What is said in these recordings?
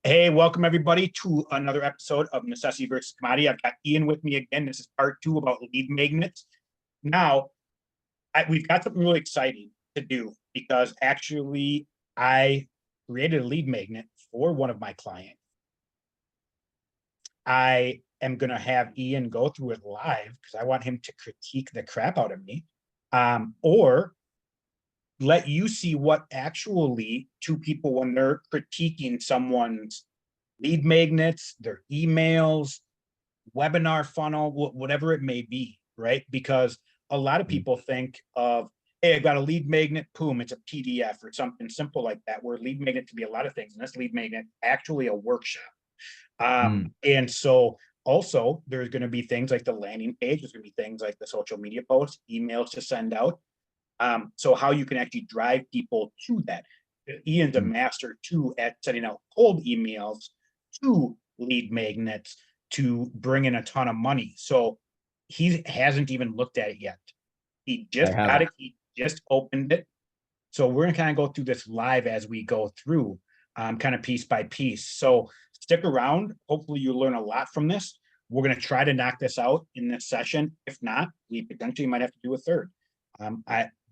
Hey, welcome everybody to another episode of Necessity versus Commodity. I've got Ian with me again. This is part 2 about lead magnets. Now, we've got something really exciting to do because actually I created a lead magnet for one of my clients. I am going to have Ian go through it live because I want him to critique the crap out of me, or let you see what actually two people, when they're critiquing someone's lead magnets, their emails, webinar funnel, whatever it may be, right? Because a lot of people think of, hey, I've got a lead magnet, boom, it's a PDF or something simple like that, where lead magnet can be a lot of things. And this lead magnet actually a workshop. And so also there's going to be things like the landing page, there's going to be things like the social media posts, emails to send out. So how you can actually drive people to that. Ian's a master too at sending out cold emails to lead magnets to bring in a ton of money. So he hasn't even looked at it yet. He I just got haven't. it. He just opened it. So we're gonna kind of go through this live as we go through, kind of piece by piece. So stick around. Hopefully you learn a lot from this. We're gonna try to knock this out in this session. If not, we potentially might have to do a third.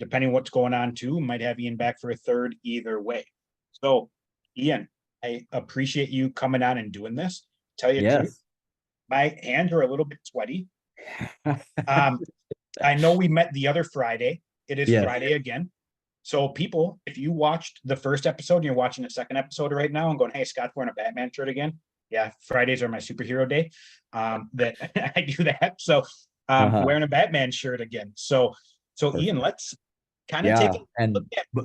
Depending what's going on too, might have Ian back for a third either way. So Ian, I appreciate you coming on and doing this. Tell you the truth, Yes. my hands are a little bit sweaty. I know we met the other Friday. It is Yes. Friday again. So people, if you watched the first episode and you're watching the second episode right now and going, hey, Scott's wearing a Batman shirt again. Yeah, Fridays are my superhero day. That I do that. So Uh-huh. wearing a Batman shirt again. So Ian, Perfect. let's kind of take Yeah. a look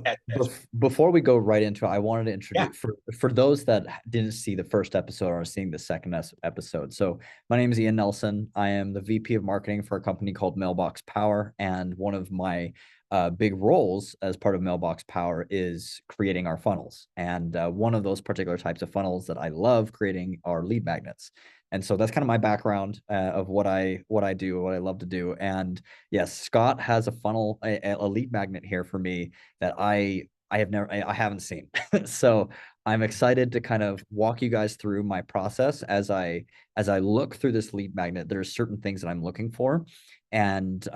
And at this. before we go right into it, I wanted to Yeah. introduce for those that didn't see the first episode or are seeing the second episode. So my name is Ian Nelson. I am the VP of marketing for a company called Mailbox Power, and one of my big roles as part of Mailbox Power is creating our funnels. And one of those particular types of funnels that I love creating are lead magnets. And so that's kind of my background of what I do, what I love to do. And yes, Scott has a funnel, a lead magnet here for me that I haven't seen. So I'm excited to kind of walk you guys through my process as I look through this lead magnet. There's certain things that I'm looking for, and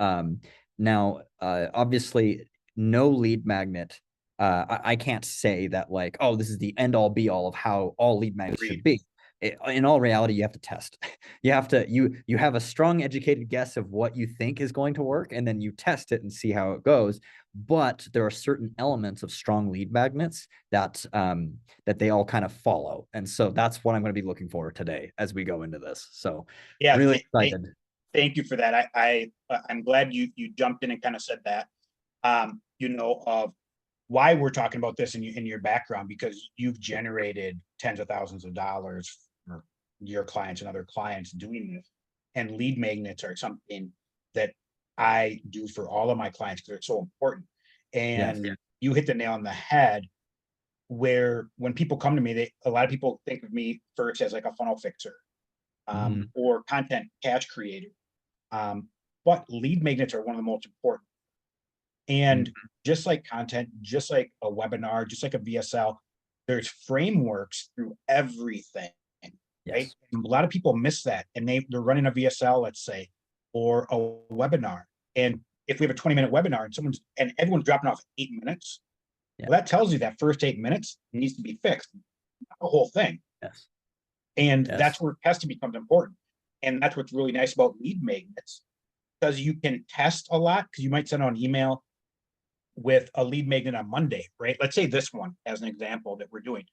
now obviously no lead magnet. I can't say that like, oh, this is the end all be all of how all lead magnets should be. In all reality, you have to test. You have a strong educated guess of what you think is going to work, and then you test it and see how it goes. But there are certain elements of strong lead magnets that that they all kind of follow, and so that's what I'm going to be looking for today as we go into this. So Yeah. really excited. Thank you for that. I'm glad you jumped in and kind of said that. Of why we're talking about this in your background, because you've generated tens of thousands of dollars for your clients and other clients doing this. And lead magnets are something that I do for all of my clients because they're so important. Yes. And you hit the nail on the head where when people come to me, a lot of people think of me first as like a funnel fixer, Mhm. or content cache creator. But lead magnets are one of the most important. And Mhm. just like content, just like a webinar, just like a VSL, there's frameworks through everything, right? Yes. And a lot of people miss that, and they're running a VSL, let's say, or a webinar. And if we have a 20-minute webinar and everyone's dropping off 8 minutes, Yeah. well, that tells you that first 8 minutes needs to be fixed, not the whole thing. Yes. And Yes. that's where testing becomes important. And that's what's really nice about lead magnets, because you can test a lot, because you might send out an email with a lead magnet on Monday, right? Let's say this one as an example that we're doing,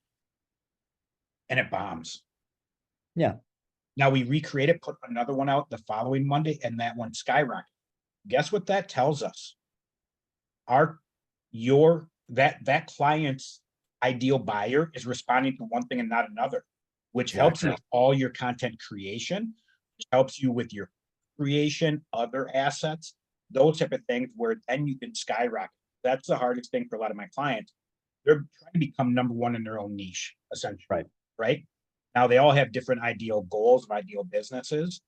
and it bombs. Yeah. Now we recreate it, put another one out the following Monday, and that one skyrocket. Guess what that tells us? That client's ideal buyer is responding to one thing and not another, which helps you Exactly. with all your content creation, which helps you with your creation, other assets, those type of things, where then you can skyrocket. That's the hardest thing for a lot of my clients. They're trying to become number one in their own niche, essentially, Right. right? Now they all have different ideal goals of ideal businesses,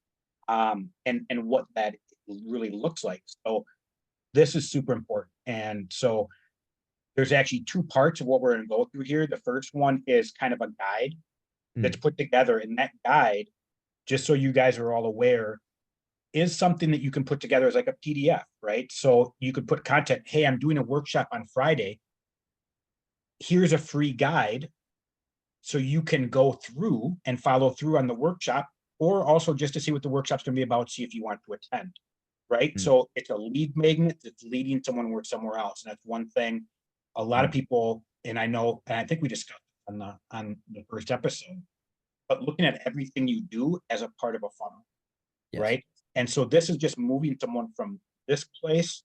and what that really looks like. So this is super important. And so there's actually two parts of what we're going to go through here. The first one is kind of a guide. that's put together. And that guide, just so you guys are all aware, is something that you can put together as like a PDF, right? So you could put content, hey, I'm doing a workshop on Friday. Here's a free guide. So you can go through and follow through on the workshop, or also just to see what the workshop's going to be about, see if you want to attend, right? So it's a lead magnet that's leading someone to work somewhere else. And that's one thing a lot of people, and I know, and I think we discussed on the first episode, but looking at everything you do as a part of a funnel, right? And so this is just moving someone from this place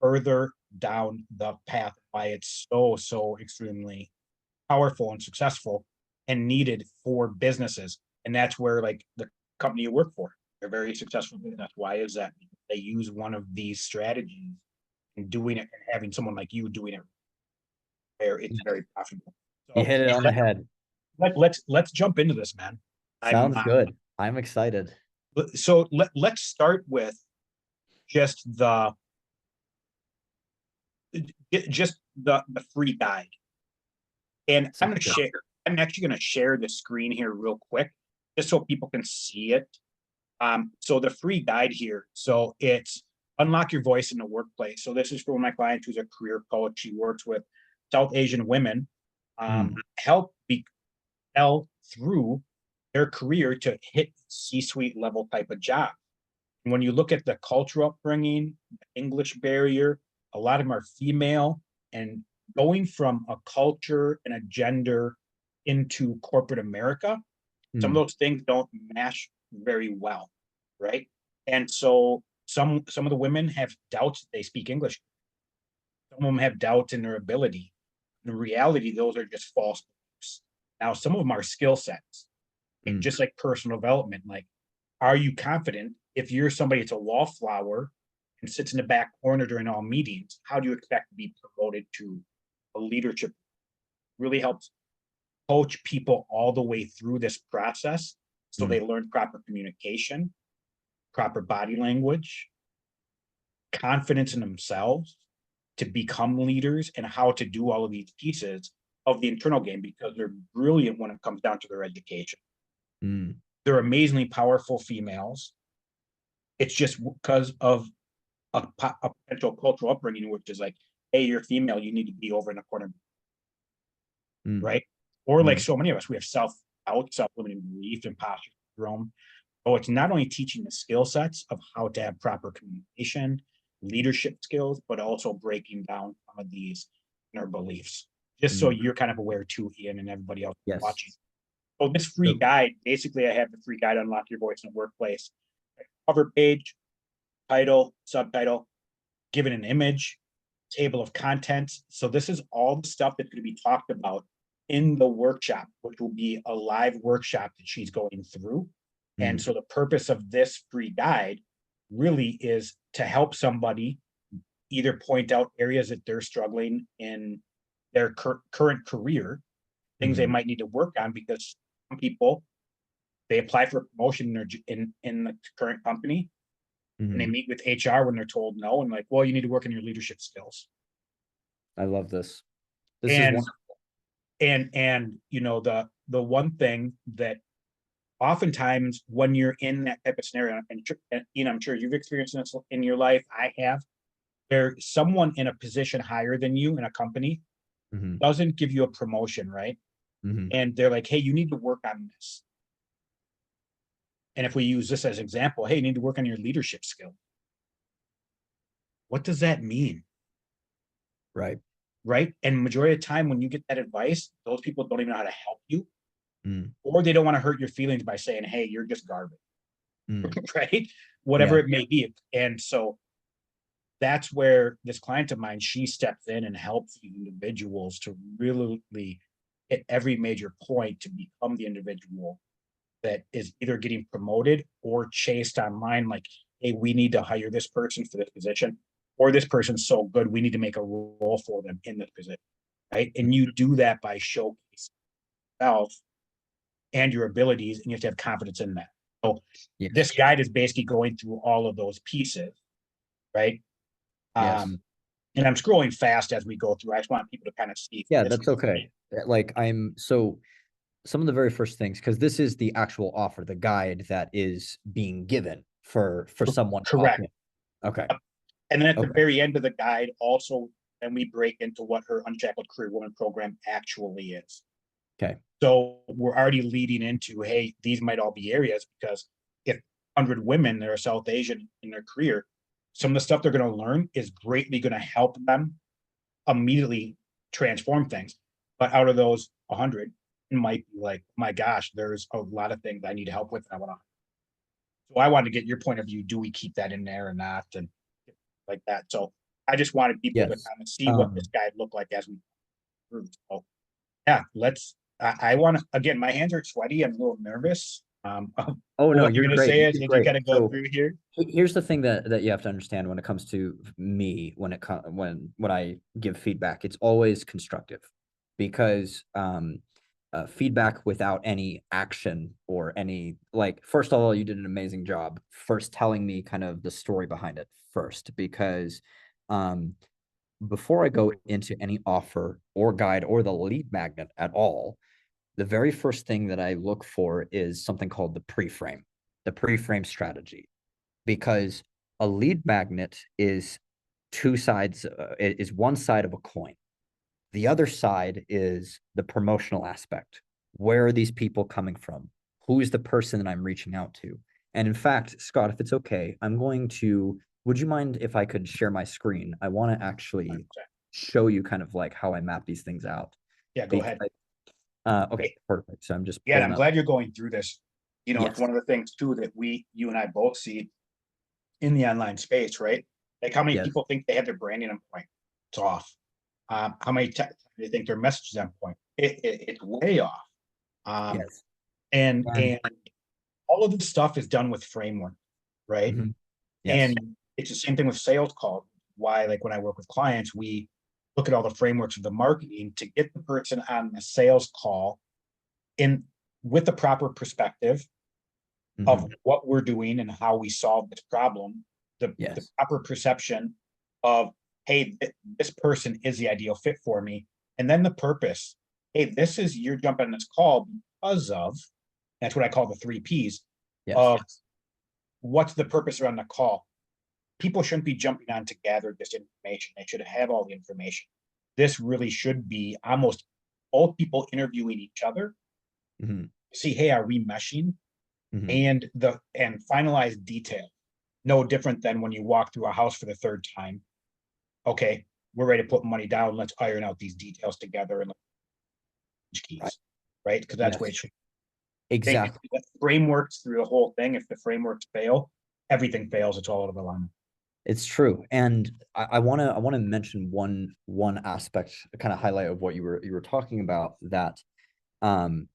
further down the path, why it's so extremely powerful and successful and needed for businesses. And that's where, like, the company you work for, they're very successful business. Why is that? They use one of these strategies and doing it, and having someone like you doing it where it's very profitable. You So hit it on the head. let's jump into this, man. Sounds good. I'm excited. So let's start with just the free guide. And I'm actually going to share the screen here real quick, just so people can see it. So the free guide here, so it's unlock your voice in the workplace. So this is for one of my clients who's a career coach. She works with South Asian women, help through their career to hit C-suite level type of job. And when you look at the cultural upbringing, the English barrier, a lot of them are female, and going from a culture and a gender into corporate America, some of those things don't mesh very well, right? And so some of the women have doubts that they speak English. Some of them have doubts in their ability. In reality, those are just false beliefs. Now, some of them are skill sets, just like personal development. Like, are you confident? If you're somebody that's a wallflower and sits in the back corner during all meetings, how do you expect to be promoted to a leadership? Really helps coach people all the way through this process, so they learn proper communication, proper body language, confidence in themselves to become leaders, and how to do all of these pieces of the internal game, because they're brilliant when it comes down to their education. They're amazingly powerful females. It's just because of a potential cultural upbringing, which is like, hey, you're female, you need to be over in the corner, right? Or like so many of us, we have self-doubt, self-limiting belief, imposter syndrome. So it's not only teaching the skill sets of how to have proper communication, leadership skills, but also breaking down some of these inner beliefs, just so you're kind of aware too, Ian, and everybody else watching. So this free guide, basically I have the free guide, Unlock Your Voice in the Workplace. Cover page, title, subtitle, given an image, table of contents. So this is all the stuff that's going to be talked about in the workshop, which will be a live workshop that she's going through. And so the purpose of this free guide really is to help somebody either point out areas that they're struggling in their current career, things they might need to work on, because some people, they apply for a promotion in the current company, and they meet with HR when they're told no, and like, well, you need to work on your leadership skills. I love this. This is wonderful. And you know, the one thing that oftentimes when you're in that type of scenario, and you know, I'm sure you've experienced this in your life, I have, where someone in a position higher than you in a company doesn't give you a promotion, right? And they're like, hey, you need to work on this. And if we use this as example, hey, you need to work on your leadership skill. What does that mean? Right. Right. And majority of the time when you get that advice, those people don't even know how to help you, or they don't want to hurt your feelings by saying, hey, you're just garbage. Right. Whatever it may be. And so that's where this client of mine, she steps in and helps these individuals to really hit every major point to become the individual that is either getting promoted or chased online. Like, hey, we need to hire this person for this position, or this person's so good, we need to make a role for them in this position, right? And you do that by showcasing yourself and your abilities, and you have to have confidence in that. So this guide is basically going through all of those pieces, right? And I'm scrolling fast as we go through. I just want people to kind of see. Yeah, that's okay. Like some of the very first things, because this is the actual offer, the guide that is being given for someone to opt Correct. in. Okay. And then at the Okay. very end of the guide, also, then we break into what her Unshackled Career Woman program actually is. Okay. So we're already leading into, hey, these might all be areas, because if 100 women that are South Asian in their career, some of the stuff they're going to learn is greatly going to help them immediately transform things. But out of those 100, it might be like, my gosh, there's a lot of things I need help with. I want to. So I wanted to get your point of view. Do we keep that in there or not? And like that. So I just wanted people to Yes. kind of see what this guide looked like as we grew. So yeah, I want to, again, my hands are sweaty. I'm a little nervous. Oh no, What you're you're going to great. say You is, did as you great. got to go So through here. here's the thing that you have to understand when it comes to me, when I give feedback, it's always constructive, because feedback without any action or any, like, first of all, you did an amazing job first telling me kind of the story behind it first, because um before I go into any offer or guide or the lead magnet at all, the very first thing that I look for is something called the pre-frame strategy, because a lead magnet is two sides, is one side of a coin. The other side is the promotional aspect. Where are these people coming from? Who is the person that I'm reaching out to? And in fact, Scott, if it's okay, would you mind if I could share my screen? I want to actually show you kind of like how I map these things out. Yeah, go Because, ahead. okay, perfect. So I'm just Yeah, and pulling I'm up. glad you're going through this. It's Yes. one of the things too that you and I both see in the online space, right? Like how many Yes. people think they have their branding on point? It's off. How many they think their message is on point? It's way off. Um, Yes. and all of this stuff is done with framework, right? Mhm. Yes. And it's the same thing with sales calls. Why, like when I work with clients, we look at all the frameworks of the marketing to get the person on the sales call in with the proper perspective of Mhm. what we're doing and how we solve this problem, the Yes. proper perception of, hey, this person is the ideal fit for me. And then the purpose, hey, this is, you're jumping on this call because of, that's what I call the 3 Ps Yes. of what's the purpose around the call. People shouldn't be jumping on to gather this information. They should have all the information. This really should be almost all people interviewing each other. Mhm. See, hey, are we meshing? Mhm. And finalize detail. No different than when you walk through a house for the third time. Okay, we're ready to put money down. Let's iron out these details together and Right. keys, right? Because that's what Yes. it should. Think Exactly. the frameworks through the whole thing. If the frameworks fail, everything fails. It's all out of alignment. It's true. And I wanna mention one aspect, kind of highlight of what you were talking about, that um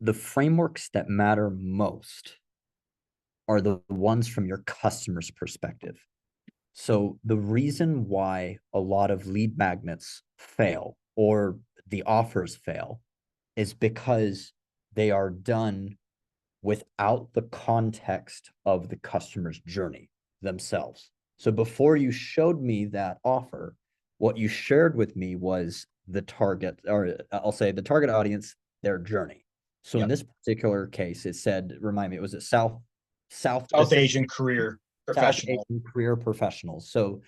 the frameworks that matter most are the ones from your customer's perspective. So the reason why a lot of lead magnets fail or the offers fail is because they are done without the context of the customer's journey themselves. So before you showed me that offer, what you shared with me was the target, or I'll say the target audience, their journey. So in Yep. this particular case, it said, remind me, was it South South Pacific, Asian career South professional. Asian career professionals? So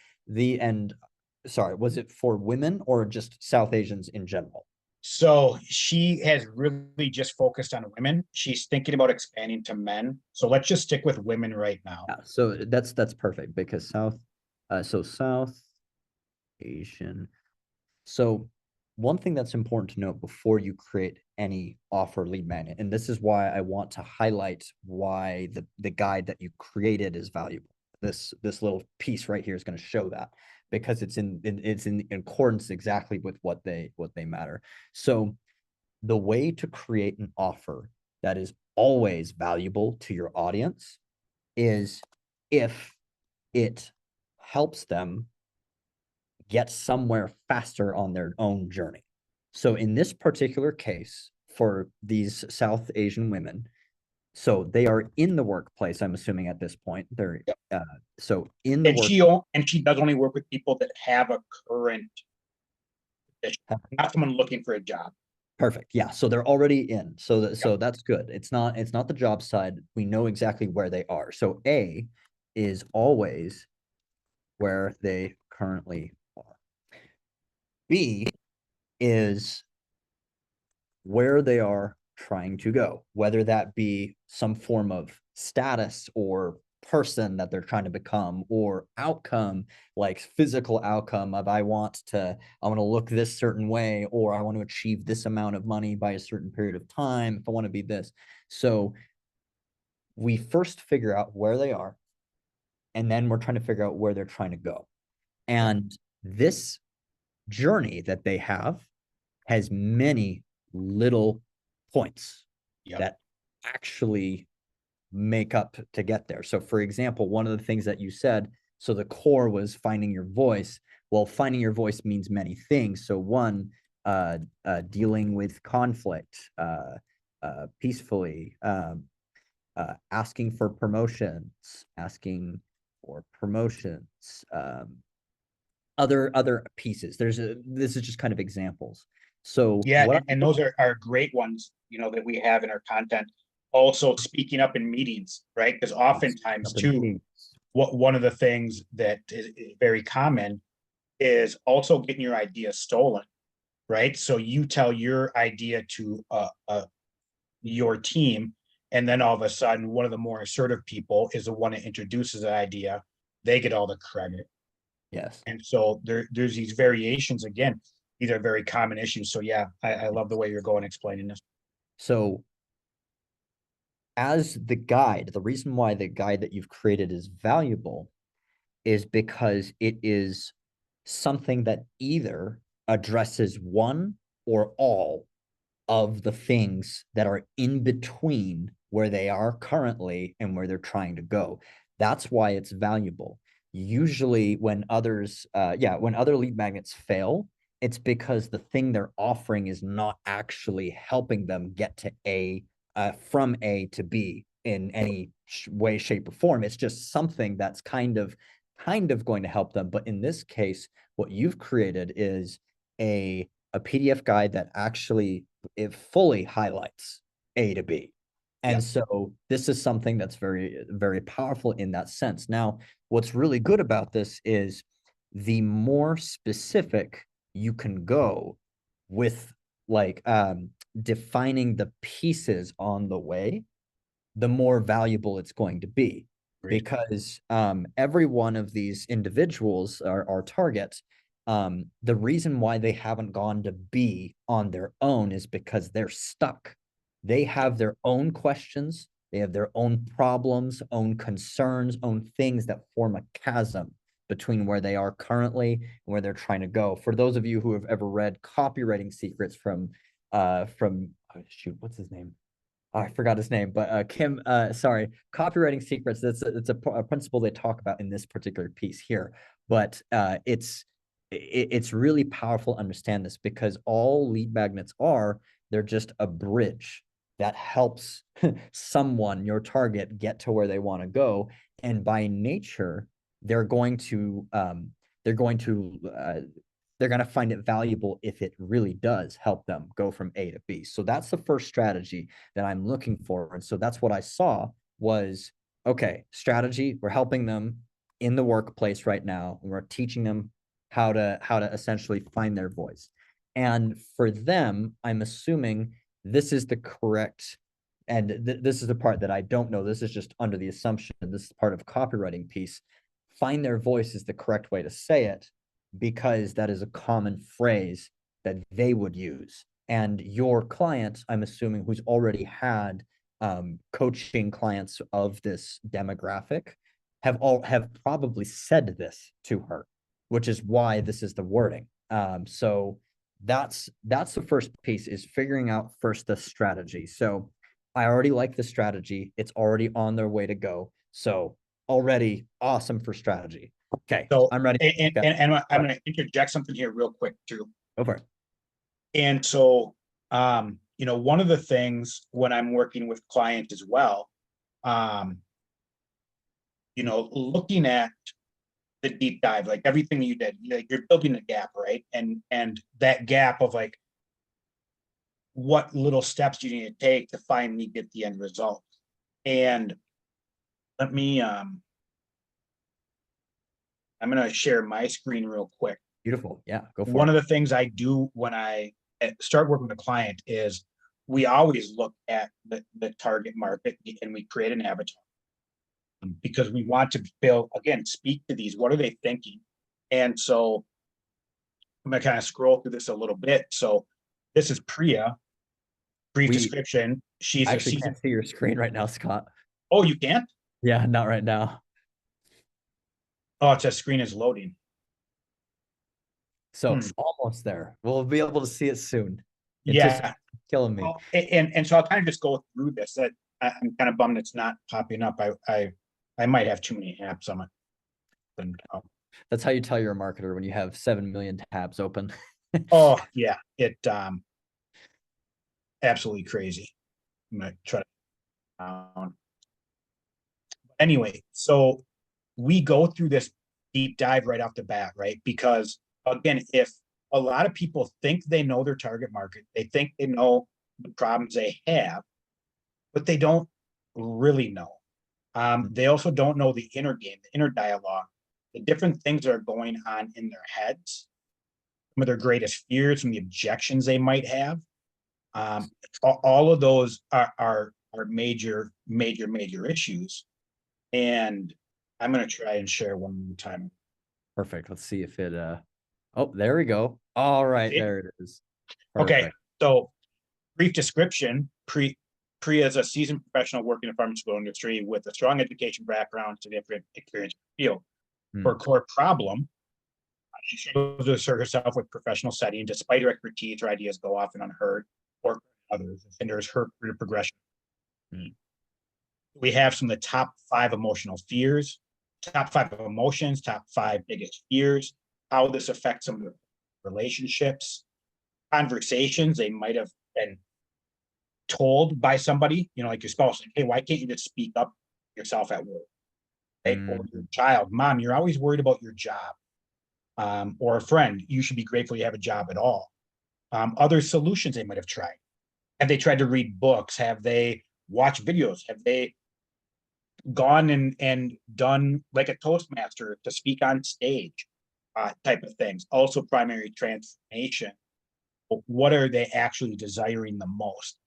sorry, was it for women or just South Asians in general? So she has really just focused on women. She's thinking about expanding to men. So let's just stick with women right now. Yeah, so that's perfect, because South Asian. So one thing that's important to note before you create any offer lead magnet, and this is why I want to highlight why the guide that you created is valuable. This little piece right here is going to show that, because it's in accordance exactly with what they matter. So the way to create an offer that is always valuable to your audience is if it helps them get somewhere faster on their own journey. So in this particular case, for these South Asian women, so they are in the workplace, I'm assuming at this point. They're so in the And work. she does only work with people that have a current position, not someone looking for a job. Perfect. Yeah. So they're already in. So that's good. It's not the job side. We know exactly where they are. So A is always where they currently are. B is where they are trying to go, whether that be some form of status or person that they're trying to become, or outcome, like physical outcome of I want to look this certain way, or I want to achieve this amount of money by a certain period of time if I want to be this. So we first figure out where they are, and then we're trying to figure out where they're trying to go. And this journey that they have has many little points Yep. that actually make up to get there. So, for example, one of the things that you said, so the core was finding your voice. Well, finding your voice means many things. So, one, dealing with conflict peacefully, asking for promotions, other pieces. This is just kind of examples. So Yeah, what and those are great ones, that we have in our content. Also speaking up in meetings, right? Because oftentimes too, one of the things that is very common is also getting your idea stolen, right? So you tell your idea to your team, and then all of a sudden, one of the more assertive people is the one that introduces the idea. They get all the credit. Yes. And so there's these variations again. These are very common issues. So yeah, I love the way you're going explaining this. So as the guide, the reason why the guide that you've created is valuable is because it is something that either addresses one or all of the things that are in between where they are currently and where they're trying to go. That's why it's valuable. Usually when when other lead magnets fail, it's because the thing they're offering is not actually helping them get to from A to B in any way, shape, or form. It's just something that's kind of going to help them. But in this case, what you've created is a PDF guide that actually it fully highlights A to B. Yeah. And so this is something that's very, very powerful in that sense. Now, what's really good about this is the more specific you can go with like defining the pieces on the way, the more valuable it's going to be. Great. Because every one of these individuals are targets. The reason why they haven't gone to B on their own is because they're stuck. They have their own questions, they have their own problems, own concerns, own things that form a chasm between where they are currently and where they're trying to go. For those of you who have ever read Copywriting Secrets from oh, shoot, what's his name? Oh, I forgot his name, but Kim, sorry, Copywriting Secrets. It's a principle they talk about in this particular piece here, but it's really powerful to understand this because all lead magnets they're just a bridge that helps someone, your target, get to where they want to go, and by nature, they're going to they're going to they're going to find it valuable if it really does help them go from A to B. So that's the first strategy that I'm looking for. And so that's what I saw was, okay, strategy, we're helping them in the workplace right now. And we're teaching them how to essentially find their voice. And for them, I'm assuming this is the correct, and this is the part that I don't know. This is just under the assumption, this is part of copywriting piece. Find their voice is the correct way to say it because that is a common phrase that they would use. And your client, I'm assuming, who's already had coaching clients of this demographic, have probably said this to her, which is why this is the wording. So that's the first piece, is figuring out first the strategy. So I already like the strategy. It's already on their way to go. So already awesome for strategy. Okay, So, I'm ready. and I'm going to interject something here real quick too. Over it. And so, one of the things when I'm working with clients as well, looking at the deep dive, like everything you did, like you're building a gap, right? And that gap of like, what little steps you need to take to finally get the end result. And let me, I'm going to share my screen real quick. Beautiful. Yeah, go for One it. of the things I do when I start working with a client is we always look at the target market and we create an avatar because we want to build, again, speak to these. What are they thinking? And so I'm going to kind of scroll through this a little bit. So this is Priya, brief We description. She's a actually season. can't see your screen right now, Scott. Oh, you can't? Yeah, not right now. Oh, it says screen is loading. So almost there. We'll be able to see it soon. Yeah. Killing me. Well, and so I'll kind of just go through this. That I'm kind of bummed it's not popping up. I might have too many apps on it. And, That's how you tell you're a marketer when you have 7 million tabs open. oh yeah, it absolutely crazy. I'm gonna try to anyway, so we go through this deep dive right off the bat, right? Because again, if a lot of people think they know their target market, they think they know the problems they have, but they don't really know. They also don't know the inner game, the inner dialogue, the different things that are going on in their heads, some of their greatest fears, some of the objections they might have. All of those are major issues. And I'm going to try and share one more time. Perfect. Let's see if it oh, there we go. All right, See? there it is. Perfect. Okay, so brief description. Priya is a seasoned professional working in the pharmaceutical industry with a strong education background, significant experience in the field. Her core problem, she struggles to assert herself with professional setting. Despite her expertise, her ideas go often unheard or others. It hinders her career progression. We have some of the top 5 emotional fears, top 5 emotions, top 5 biggest fears, how this affects some of the relationships, conversations they might have been told by somebody, like your spouse, like, hey, why can't you just speak up yourself at work? Right? Or your child, mom, you're always worried about your job. Or a friend, you should be grateful you have a job at all. Other solutions they might have tried. Have they tried to read books? Have they watched videos? Have they gone and done like a Toastmaster to speak on stage, type of things? Also, primary transformation. What are they actually desiring the most?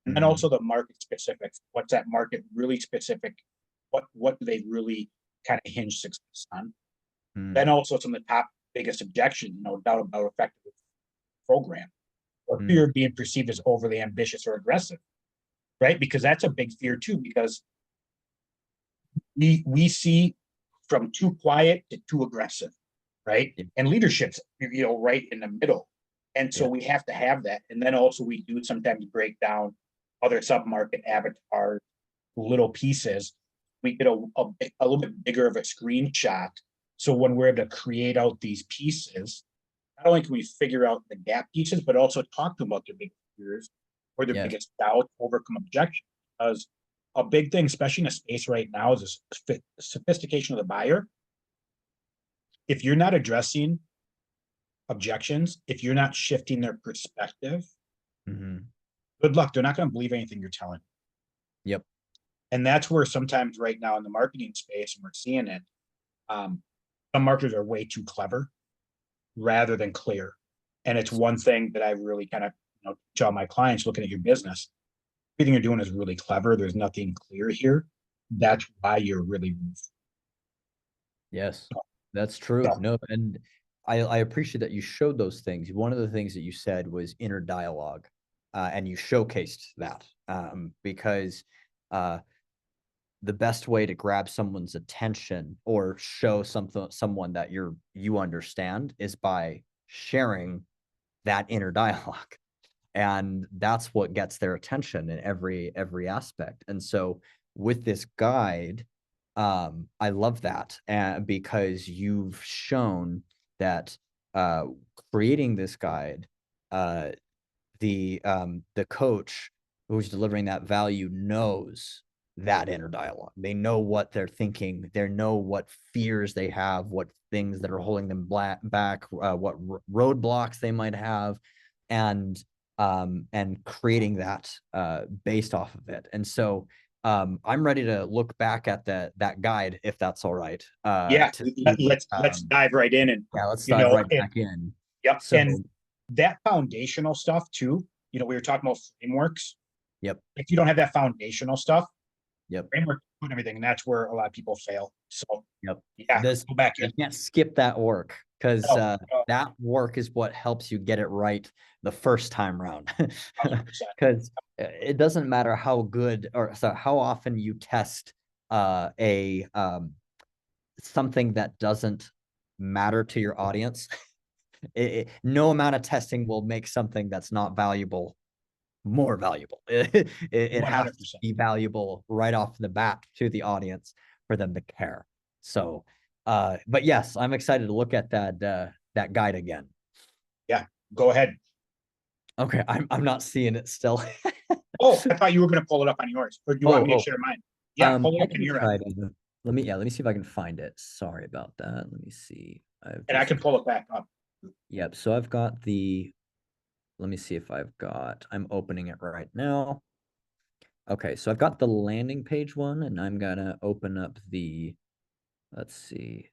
And then also the market specifics. What's that market really specific? What do they really kind of hinge success on? Then also some of the top biggest objections, no doubt about effective program, or fear of being perceived as overly ambitious or aggressive, right? Because that's a big fear too, because we see from too quiet to too aggressive, right? And leadership's right in the middle. And so we have to have that. And then also we do sometimes break down other sub-market avatars, little pieces. We get a little bit bigger of a screenshot. So when we're able to create out these pieces, not only can we figure out the gap pieces, but also talk to them about their biggest fears or their biggest doubts, overcome objections. Because a big thing, especially in a space right now, is the sophistication of the buyer. If you're not addressing objections, if you're not shifting their perspective, good luck. They're not going to believe anything you're telling. Yep. And that's where sometimes right now in the marketing space, and we're seeing it, some marketers are way too clever rather than clear. And it's one thing that I really kind of tell my clients looking at your business. Everything you're doing is really clever. There's nothing clear here. That's why you're really. Yes, that's true. Yeah. No, and I appreciate that you showed those things. One of the things that you said was inner dialogue, and you showcased that because the best way to grab someone's attention or show someone that you understand is by sharing that inner dialogue. And that's what gets their attention in every aspect. And so with this guide, I love that, because you've shown that creating this guide, the coach who's delivering that value knows that inner dialogue. They know what they're thinking. They know what fears they have, what things that are holding them back, what roadblocks they might have, and and creating that based off of it. And so I'm ready to look back at that guide, if that's all right. Yeah, To see, let's dive right in, and yeah, let's dive right back in. yep, So, and that foundational stuff too. We were talking about frameworks. yep, If you don't have that foundational stuff, yep, framework and everything, and that's where a lot of people fail. So yep. yeah, This go back You in. can't skip that work because No, that work is what helps you get it right the first time round. 100%. Because it doesn't matter how good or so how often you test a something that doesn't matter to your audience. No amount of testing will make something that's not valuable more valuable. It has to 100%. be valuable right off the bat to the audience for them to care. So, but yes, I'm excited to look at that guide again. Yeah, go ahead. Okay, I'm not seeing it still. Oh, I thought you were going to pull it up on yours, or do you want me to Oh, share mine? Yeah, pull it I up on can your try end, to let me see if I can find it. Sorry about that. Let me see. I've and I just can pull it back up. Yep. So I've got the. Let me see if I've got. I'm opening it right now. Okay, so I've got the landing page one, and I'm gonna open up the. Let's see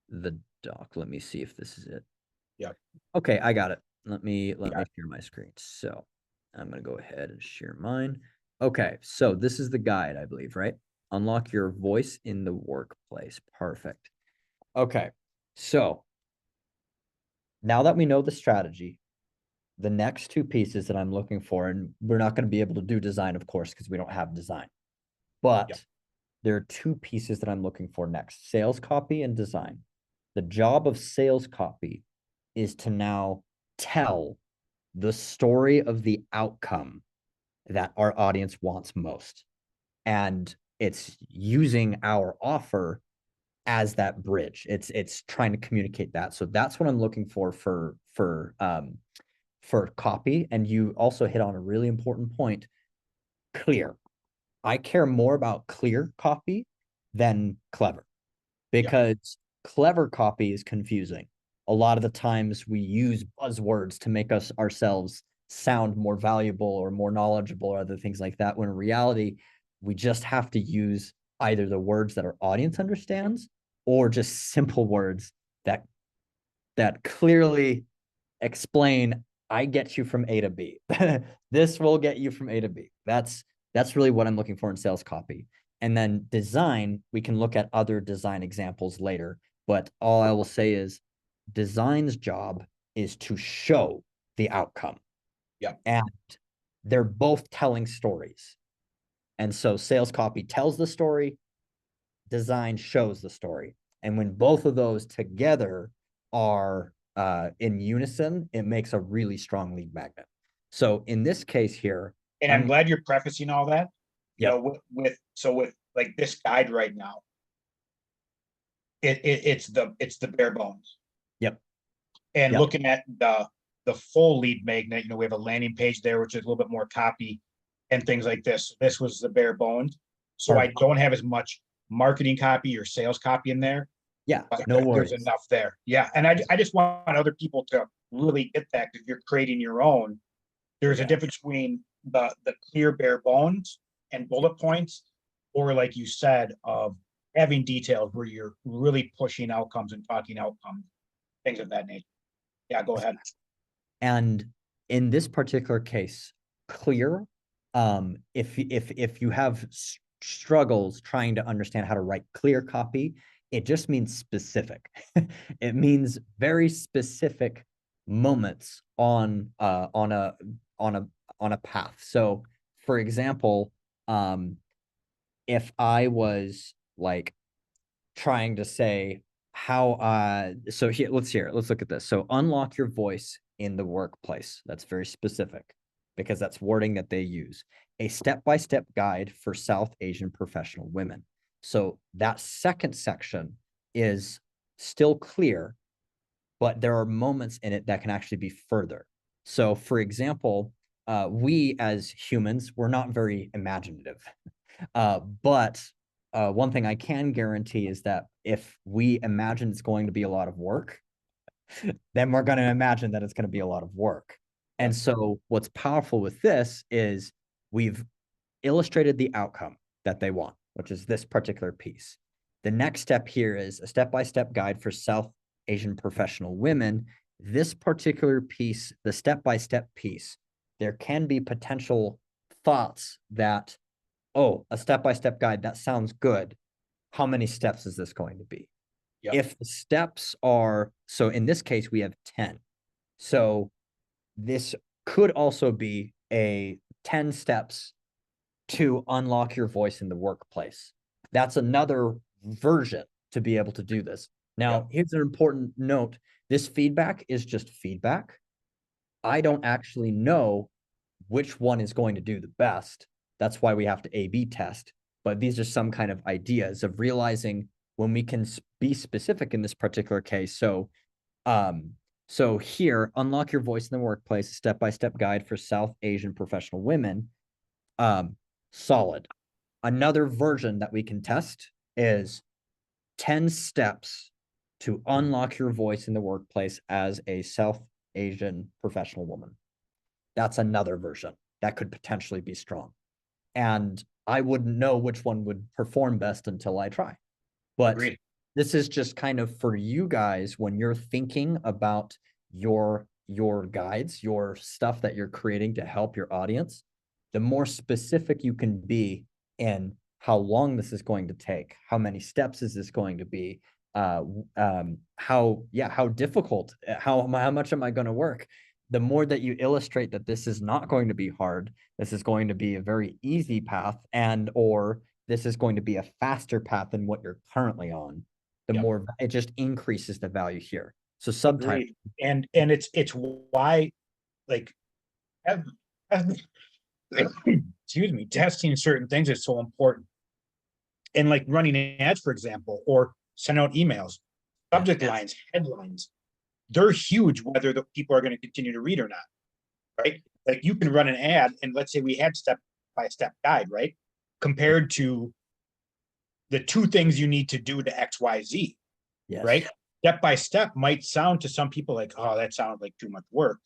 the doc. Let me see if this is it. Yeah, Okay, I got it. Let yeah, me share my screen. So I'm gonna go ahead and share mine. Okay, so this is the guide, I believe, right? Unlock your voice in the workplace. Perfect. Okay, so now that we know the strategy, the next two pieces that I'm looking for, and we're not going to be able to do design, of course, because we don't have design, yeah. but there are two pieces that I'm looking for next: sales copy and design. The job of sales copy is to now tell the story of the outcome that our audience wants most. And it's using our offer as that bridge. It's trying to communicate that. So that's what I'm looking for copy. And you also hit on a really important point: clear. I care more about clear copy than clever, Yeah. because clever copy is confusing. A lot of the times we use buzzwords to make us ourselves sound more valuable or more knowledgeable or other things like that, when in reality, we just have to use either the words that our audience understands or just simple words that clearly explain, I get you from A to B. This will get you from A to B. That's really what I'm looking for in sales copy. And then design, we can look at other design examples later, but all I will say is design's job is to show the outcome. Yeah. And they're both telling stories. And so sales copy tells the story, design shows the story. And when both of those together are in unison, it makes a really strong lead magnet. So in this case here, And I'm glad you're prefacing all that. Yep. With like this guide right now, it's the bare bones. Yep. And Yep. looking at the full lead magnet, we have a landing page there, which is a little bit more copy and things like this. This was the bare bones. So Perfect. I don't have as much marketing copy or sales copy in there. Yeah, no worries. There's enough there. Yeah. And I just want other people to really get that, if you're creating your own. There's a difference between the clear bare bones and bullet points, or like you said, of having details where you're really pushing outcomes and talking outcomes, things of that nature. Yeah, go ahead. And in this particular case, clear. If you have struggles trying to understand how to write clear copy, it just means specific. It means very specific moments on a path. So, for example, if I was like trying to say how so here let's look at this. So unlock your voice in the workplace. That's very specific because that's wording that they use. A step-by-step guide for South Asian professional women. So that second section is still clear, but there are moments in it that can actually be further. So for example, we as humans, we're not very imaginative. But one thing I can guarantee is that if we imagine it's going to be a lot of work, then we're going to imagine that it's going to be a lot of work. And so what's powerful with this is we've illustrated the outcome that they want, which is this particular piece. The next step here is a step-by-step guide for South Asian professional women. This particular piece, the step-by-step piece, there can be potential thoughts that, oh, a step-by-step guide, that sounds good. How many steps is this going to be? Yep. If the steps are, so in this case, we have 10. So this could also be a 10 steps to unlock your voice in the workplace. That's another version to be able to do this. Now, here's an important note. This feedback is just feedback. I don't actually know which one is going to do the best. That's why we have to A/B test. But these are some kind of ideas of realizing when we can be specific in this particular case. So here, unlock your voice in the workplace, step-by-step guide for South Asian professional women. Solid. Another version that we can test is 10 steps to unlock your voice in the workplace as a South Asian professional woman. That's another version that could potentially be strong. And I wouldn't know which one would perform best until I try. But Agreed. This is just kind of for you guys when you're thinking about your guides, your stuff that you're creating to help your audience. The more specific you can be in how long this is going to take, how many steps is this going to be, how difficult, how much am I going to work? The more that you illustrate that this is not going to be hard, this is going to be a very easy path, and or this is going to be a faster path than what you're currently on, the more it just increases the value here. So subtitle. And it's why, like, excuse me, testing certain things is so important. And like running ads, for example, or send out emails, subject lines, headlines, they're huge whether the people are going to continue to read or not, right? Like you can run an ad, and let's say we had step-by-step guide, right? Compared to the 2 things you need to do to XYZ, right? Step-by-step might sound to some people like, oh, that sounds like too much work.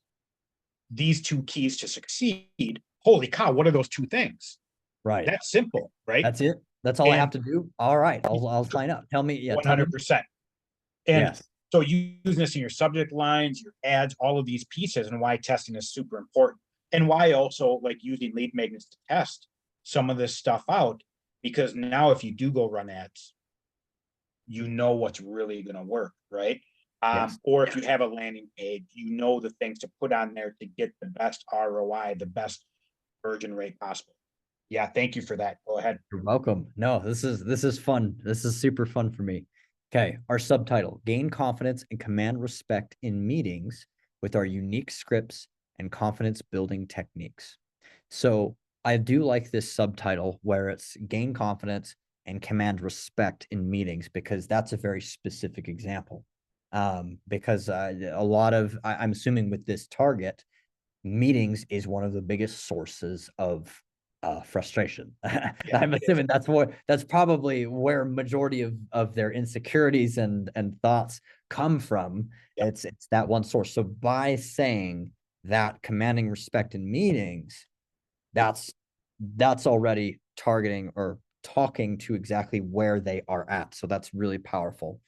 These 2 keys to succeed, holy cow, what are those 2 things? Right. That's simple, right? That's it. That's all I have to do. All right. I'll sign up. Tell me. 100%. And so using this in your subject lines, your ads, all of these pieces, and why testing is super important. And why also like using lead magnets to test some of this stuff out, because now if you do go run ads, you know what's really going to work, right? Or if you have a landing page, you know the things to put on there to get the best ROI, the best conversion rate possible. Yeah, thank you for that. Go ahead. You're welcome. No, this is fun. This is super fun for me. Okay, our subtitle: gain confidence and command respect in meetings with our unique scripts and confidence building techniques. So I do like this subtitle where it's gain confidence and command respect in meetings, because that's a very specific example. Because a lot of, I'm assuming with this target, meetings is one of the biggest sources of frustration. I'm assuming that's probably where majority of their insecurities and thoughts come from. It's that one source. So by saying that commanding respect in meetings, that's already targeting or talking to exactly where they are at. So that's really powerful.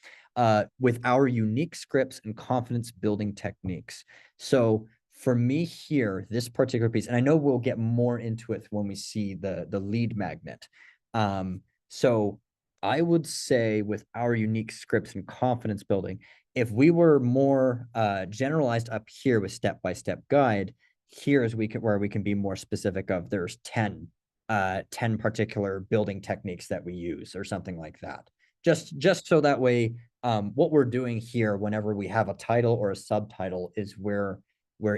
With our unique scripts and confidence building techniques. So for me here, this particular piece, and I know we'll get more into it when we see the lead magnet. So I would say with our unique scripts and confidence building, if we were more generalized up here with step-by-step guide, here is where we can be more specific of there's 10 particular building techniques that we use or something like that. Just so that way, what we're doing here whenever we have a title or a subtitle is we're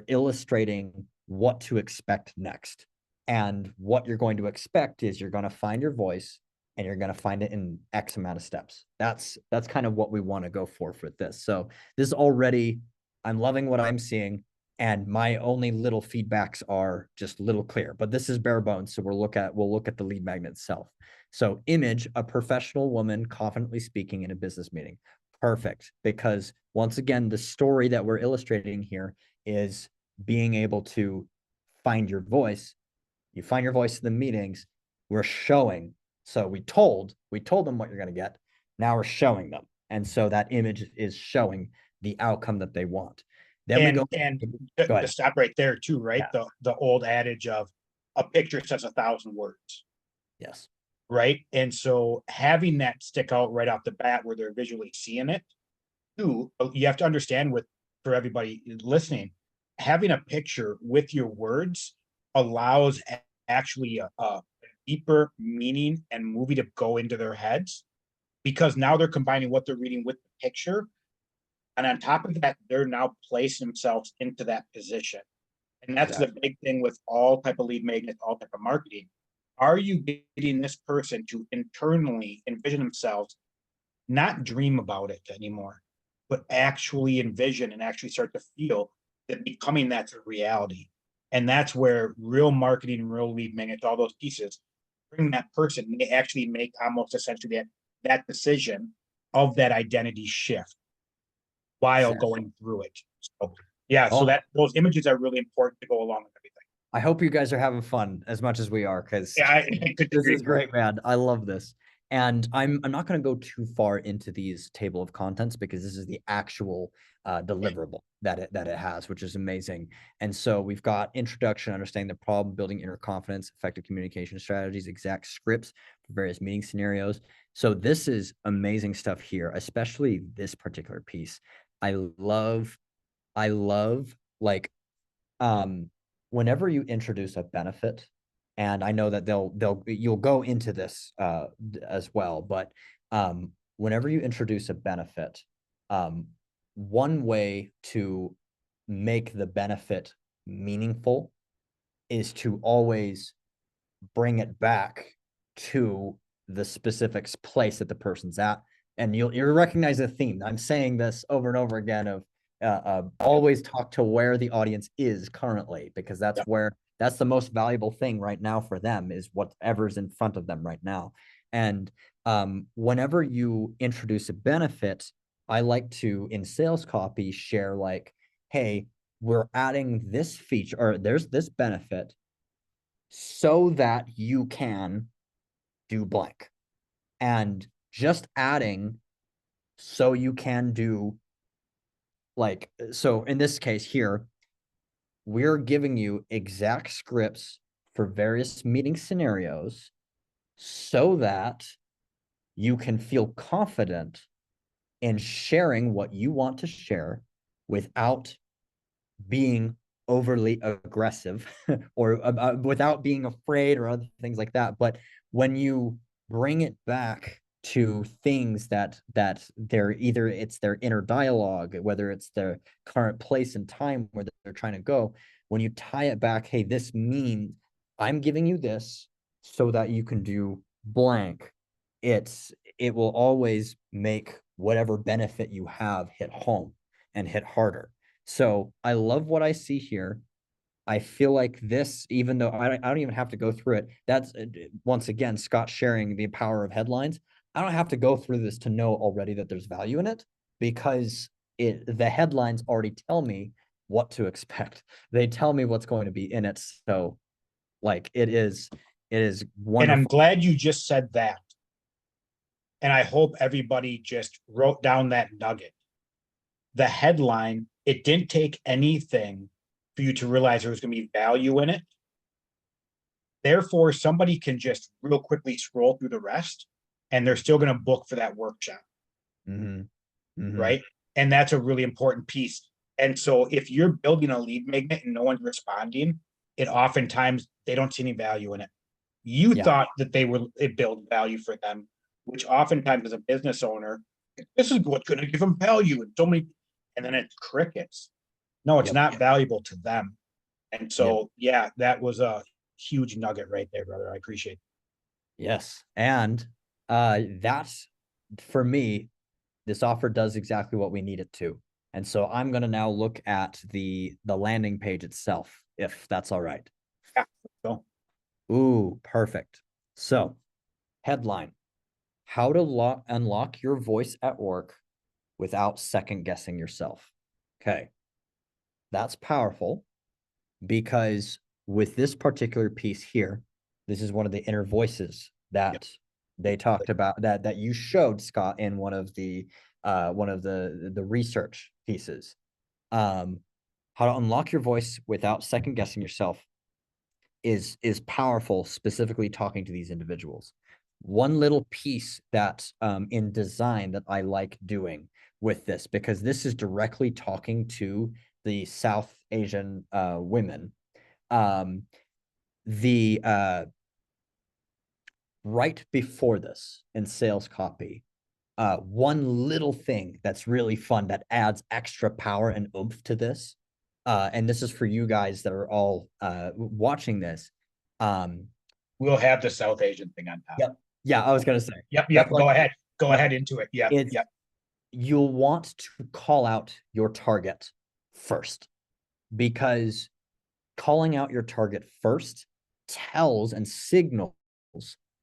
illustrating what to expect next. And what you're going to expect is you're going to find your voice and you're going to find it in X amount of steps. That's kind of what we want to go for this. So this is already, I'm loving what I'm seeing. And my only little feedbacks are just little clear, but this is bare bones. So we'll look at the lead magnet itself. So image, a professional woman confidently speaking in a business meeting. Perfect. Because once again, the story that we're illustrating here is being able to find your voice. You find your voice in the meetings. We're showing. So we told them what you're going to get. Now we're showing them. And so that image is showing the outcome that they want. Then we go to stop right there too, right? Yeah. The old adage of a picture says 1,000 words. Yes. Right. And so having that stick out right off the bat where they're visually seeing it, too, you have to understand for everybody listening, having a picture with your words allows actually a deeper meaning and movie to go into their heads, because now they're combining what they're reading with the picture. And on top of that, they're now placing themselves into that position. And that's the big thing with all type of lead magnets, all type of marketing. Are you getting this person to internally envision themselves, not dream about it anymore, but actually envision and actually start to feel that becoming that's a reality? And that's where real marketing, real lead magnets, all those pieces bring that person. They actually make almost essentially that decision of that identity shift while going through it. So yeah, so that those images are really important to go along with everything. I hope you guys are having fun as much as we are, because Yeah, this is great, man. I love this. And I'm not going to go too far into these table of contents, because this is the actual deliverable that it has, which is amazing. And so we've got introduction, understanding the problem, building inner confidence, effective communication strategies, exact scripts for various meeting scenarios. So this is amazing stuff here, especially this particular piece. I love like whenever you introduce a benefit, and I know that you'll go into this as well, but whenever you introduce a benefit, one way to make the benefit meaningful is to always bring it back to the specific place that the person's at. And you'll recognize a theme. I'm saying this over and over again of always talk to where the audience is currently, because that's the most valuable thing right now for them, is whatever's in front of them right now. And whenever you introduce a benefit, I like to, in sales copy, share like, hey, we're adding this feature, or there's this benefit so that you can do blank. And just adding so you can do, like, so in this case here, we're giving you exact scripts for various meeting scenarios so that you can feel confident in sharing what you want to share without being overly aggressive or without being afraid or other things like that. But when you bring it back to things that they're either it's their inner dialogue, whether it's their current place and time where they're trying to go, when you tie it back, hey, this means I'm giving you this so that you can do blank, it will always make whatever benefit you have hit home and hit harder. So I love what I see here. I feel like this, even though I don't even have to go through it, that's once again, Scott sharing the power of headlines. I don't have to go through this to know already that there's value in it, because the headlines already tell me what to expect. They tell me what's going to be in it. So like it is wonderful. And I'm glad you just said that. And I hope everybody just wrote down that nugget. The headline, it didn't take anything for you to realize there was going to be value in it. Therefore, somebody can just real quickly scroll through the rest and they're still going to book for that workshop. Right. And that's a really important piece. And so if you're building a lead magnet and no one's responding, it oftentimes they don't see any value in it. You thought that it built value for them, which oftentimes as a business owner, this is what's going to give them value. And then it's crickets. No, it's not valuable to them. And so, that was a huge nugget right there, brother. I appreciate it. Yes. And that's, for me, this offer does exactly what we need it to. And so I'm going to now look at the landing page itself, if that's all right. Yeah. So. Ooh, perfect. So, headline: how to unlock your voice at work without second guessing yourself. Okay. That's powerful. because with this particular piece here, this is one of the inner voices that they talked about, that you showed, Scott, in one of the research pieces. How to unlock your voice without second guessing yourself is powerful, specifically talking to these individuals. One little piece that in design that I like doing with this, because this is directly talking to the South Asian women. The right before this in sales copy, one little thing that's really fun that adds extra power and oomph to this, and this is for you guys that are all watching this. We'll have the South Asian thing on top. Yep. Yeah, I was gonna say. Yep. Go ahead. Go ahead into it. Yep. Yep. You'll want to call out your target first, because calling out your target first tells and signals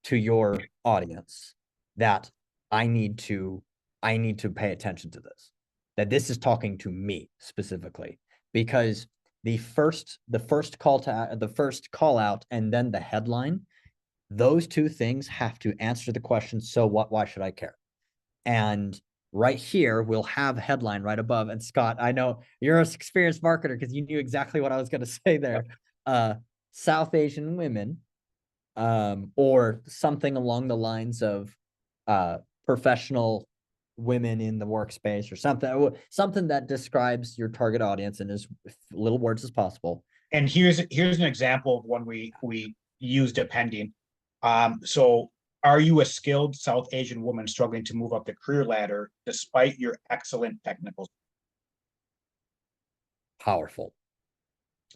to your audience that I need to pay attention to this, that this is talking to me specifically, because the first call out and then the headline, those two things have to answer the question, so what, why should I care? And right here, we'll have a headline right above. And Scott, I know you're an experienced marketer because you knew exactly what I was going to say there. South Asian women, or something along the lines of professional women in the workspace, or something that describes your target audience in as little words as possible. And here's an example of one we use depending. So are you a skilled South Asian woman struggling to move up the career ladder despite your excellent technical? Powerful.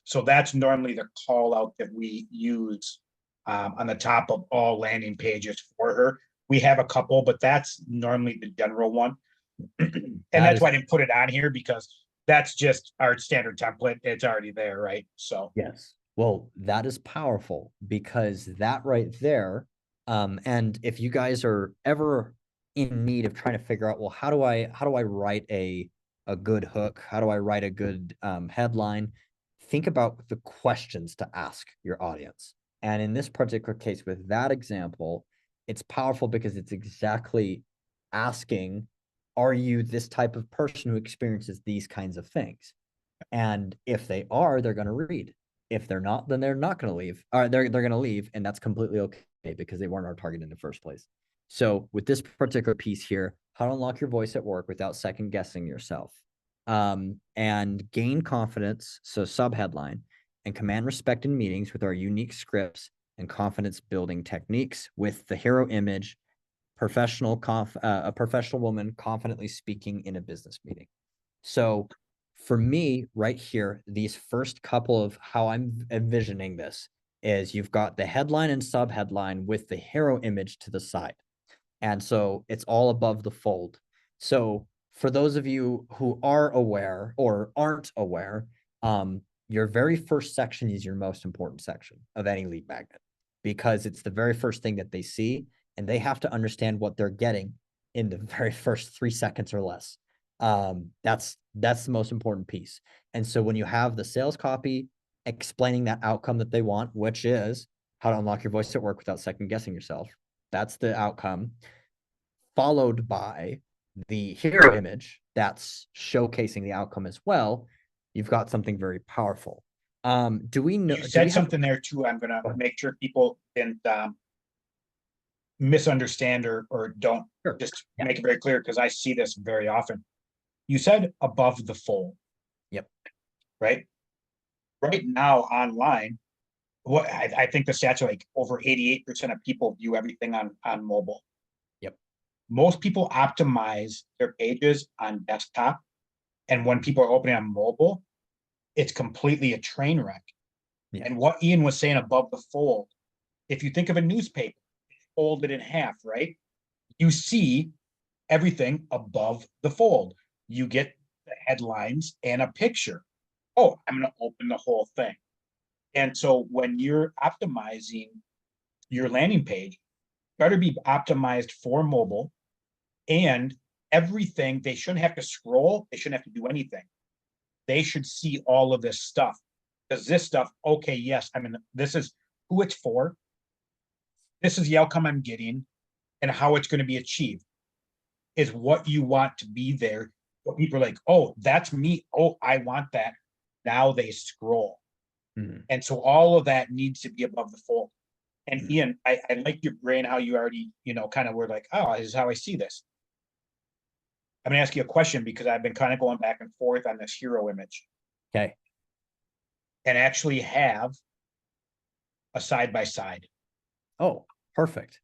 So that's normally the call out that we use on the top of all landing pages for her. We have a couple, but that's normally the general one. And that's why I didn't put it on here, because that's just our standard template. It's already there, right? So yes. Well, that is powerful, because that right there, and if you guys are ever in need of trying to figure out, well, how do I write a good hook? How do I write a good headline? Think about the questions to ask your audience. And in this particular case, with that example, it's powerful because it's exactly asking, are you this type of person who experiences these kinds of things? And if they are, they're going to read. If they're not, then they're not going to leave. Or they're going to leave, and that's completely okay, because they weren't our target in the first place. So with this particular piece here, how to unlock your voice at work without second guessing yourself, and gain confidence. So subheadline, and command respect in meetings with our unique scripts and confidence building techniques with the hero image, a professional woman confidently speaking in a business meeting. So for me right here, these first couple of how I'm envisioning this is you've got the headline and subheadline with the hero image to the side. And so it's all above the fold. So for those of you who are aware or aren't aware, your very first section is your most important section of any lead magnet, because it's the very first thing that they see, and they have to understand what they're getting in the very first 3 seconds or less. That's the most important piece. And so when you have the sales copy explaining that outcome that they want, which is how to unlock your voice at work without second guessing yourself, that's the outcome, followed by the hero image that's showcasing the outcome as well, you've got something very powerful. Do we know? You said something there too. I'm gonna make sure people didn't misunderstand or don't. Sure. Just make it very clear, because I see this very often. You said above the fold. Yep. Right. Right now online, what I think the stats are like over 88% of people view everything on mobile. Yep. Most people optimize their pages on desktop, and when people are opening on mobile, it's completely a train wreck. Yeah. And what Ian was saying above the fold, if you think of a newspaper, folded in half, right? You see everything above the fold. You get the headlines and a picture. Oh, I'm going to open the whole thing. And so when you're optimizing your landing page, better be optimized for mobile, and everything, they shouldn't have to scroll. They shouldn't have to do anything. They should see all of this stuff. Does this stuff, okay, yes, I mean, this is who it's for. This is the outcome I'm getting and how it's going to be achieved is what you want to be there. But people are like, oh, that's me. Oh, I want that. Now they scroll. Mhm. And so all of that needs to be above the fold. And Mhm. Ian, I like your brain, how you already, kind of were like, oh, this is how I see this. I'm gonna ask you a question because I've been kind of going back and forth on this hero image Okay. and actually have a side by side, Oh, perfect.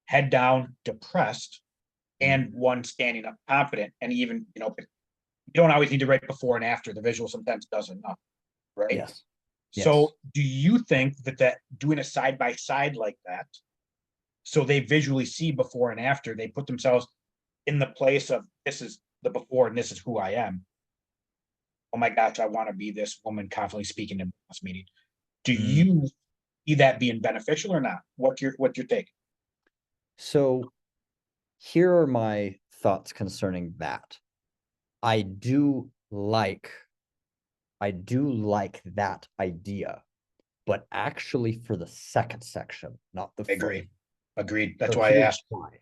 head down, depressed, and Mhm. one standing up confident. And even, you don't always need to write before and after. The visual sometimes does enough, right? Yes. Yes. So do you think that doing a side by side like that, so they visually see before and after, they put themselves in the place of this is the before and this is who I am. Oh my gosh, I want to be this woman confidently speaking in this meeting. Do Mm. you see that being beneficial or not? What's your take? So here are my thoughts concerning that. I do like I do like that idea, but actually for the second section, not the first. Agreed. Agreed. That's So why I here's asked. why.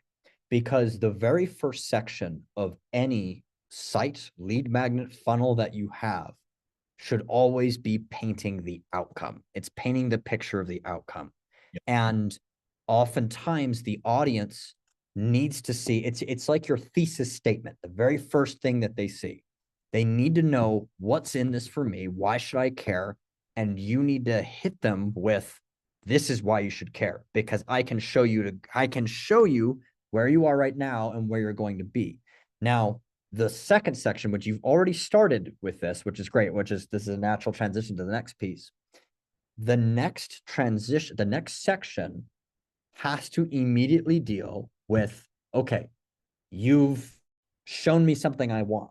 Because the very first section of any site lead magnet funnel that you have should always be painting the outcome. It's painting the picture of the outcome. Yeah. And oftentimes the audience needs to see it's like your thesis statement, the very first thing that they see. They need to know what's in this for me, why should I care? And you need to hit them with this is why you should care because I can show you where you are right now and where you're going to be. Now, the second section, which you've already started with this, which is great, this is a natural transition to the next piece. The next section has to immediately deal with, okay, you've shown me something I want.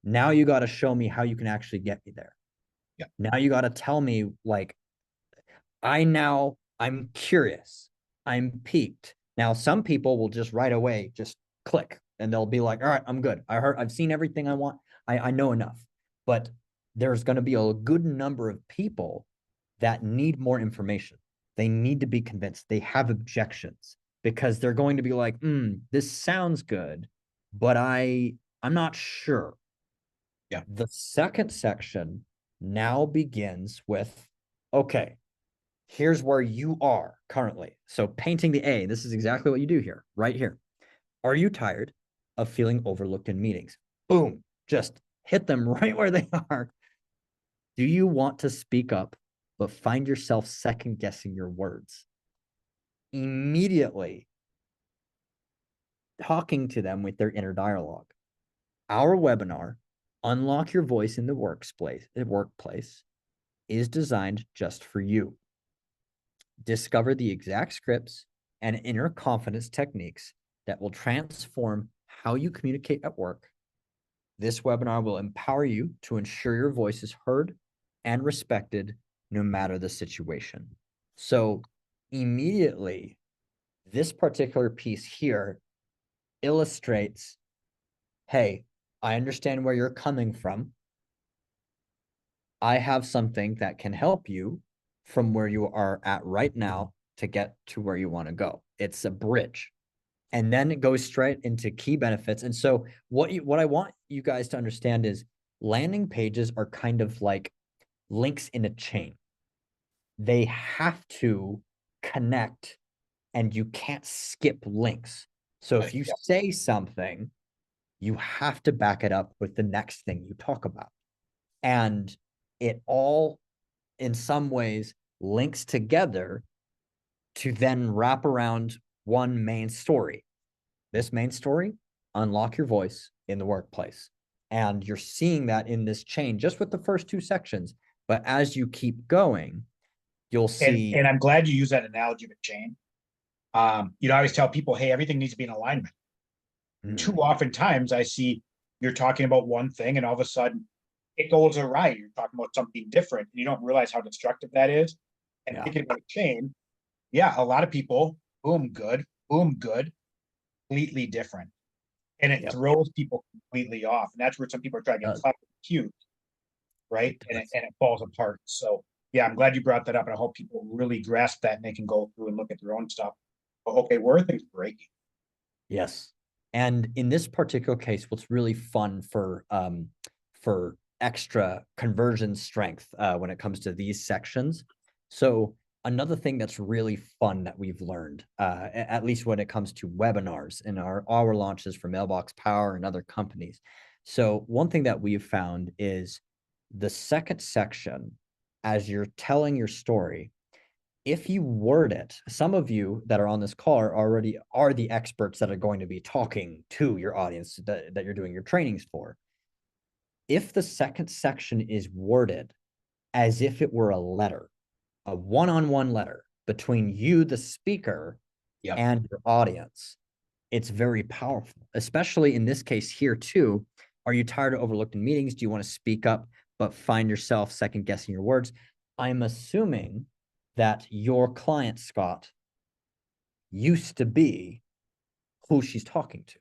Now you got to show me how you can actually get me there. Yeah. Now you got to tell me, like, I'm curious. I'm piqued. Now, some people will just right away just click and they'll be like, all right, I'm good. I've seen everything I want. I know enough. But there's going to be a good number of people that need more information. They need to be convinced. They have objections because they're going to be like, this sounds good, but I'm not sure. Yeah. The second section now begins with, okay, here's where you are currently. So painting the A, this is exactly what you do here, right here. Are you tired of feeling overlooked in meetings? Boom, just hit them right where they are. Do you want to speak up, but find yourself second guessing your words? Immediately talking to them with their inner dialogue. Our webinar, Unlock Your Voice in the Workplace, is designed just for you. Discover the exact scripts and inner confidence techniques that will transform how you communicate at work. This webinar will empower you to ensure your voice is heard and respected no matter the situation. So immediately, this particular piece here illustrates, hey, I understand where you're coming from. I have something that can help you from where you are at right now to get to where you want to go. It's a bridge. And then it goes straight into key benefits. And so what I want you guys to understand is landing pages are kind of like links in a chain. They have to connect and you can't skip links. So if you Yeah. say something, you have to back it up with the next thing you talk about. And it all, in some ways, links together to then wrap around one main story. This main story, unlock your voice in the workplace. And you're seeing that in this chain just with the first two sections. But as you keep going, you'll see. And I'm glad you use that analogy of a chain. I always tell people, hey, everything needs to be in alignment. Too often times I see you're talking about one thing and all of a sudden it goes awry. You're talking about something different and you don't realize how destructive that is. And Yeah. thinking about a chain, yeah, a lot of people, boom, good, completely different. And it Yep. throws people completely off. And that's where some people are trying to get caught with cues. right? And it falls apart. So yeah, I'm glad you brought that up, and I hope people really grasp that and they can go through and look at their own stuff. But, okay, where are things breaking? Yes. And in this particular case, what's really fun for extra conversion strength when it comes to these sections. So another thing that's really fun that we've learned, at least when it comes to webinars and our launches for Mailbox Power and other companies. So one thing that we've found is the second section, as you're telling your story, if you word it, some of you that are on this call already are the experts that are going to be talking to your audience that you're doing your trainings for. If the second section is worded as if it were a letter, a one-on-one letter between you, the speaker, Yep. and your audience, it's very powerful, especially in this case here too. Are you tired of overlooked in meetings? Do you want to speak up, but find yourself second guessing your words? I'm assuming that your client, Scott, used to be who she's talking to.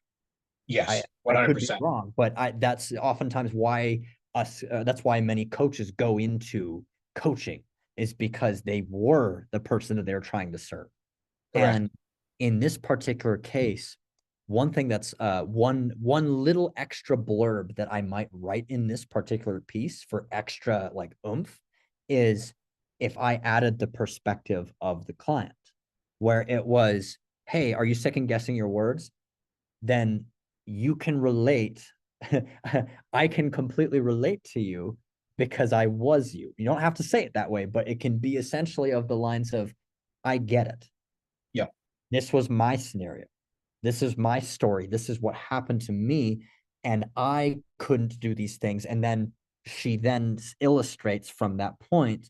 Yes, I could be 100%. wrong, but that's oftentimes why that's why many coaches go into coaching, is because they were the person that they're trying to serve. Correct. And in this particular case, one thing that's one little extra blurb that I might write in this particular piece for extra like oomph is if I added the perspective of the client, where it was, hey, are you second guessing your words? Then you can relate. I can completely relate to you because I was you. You don't have to say it that way, but it can be essentially of the lines of, I get it. Yep. This was my scenario. This is my story. This is what happened to me. And I couldn't do these things. And then she then illustrates from that point,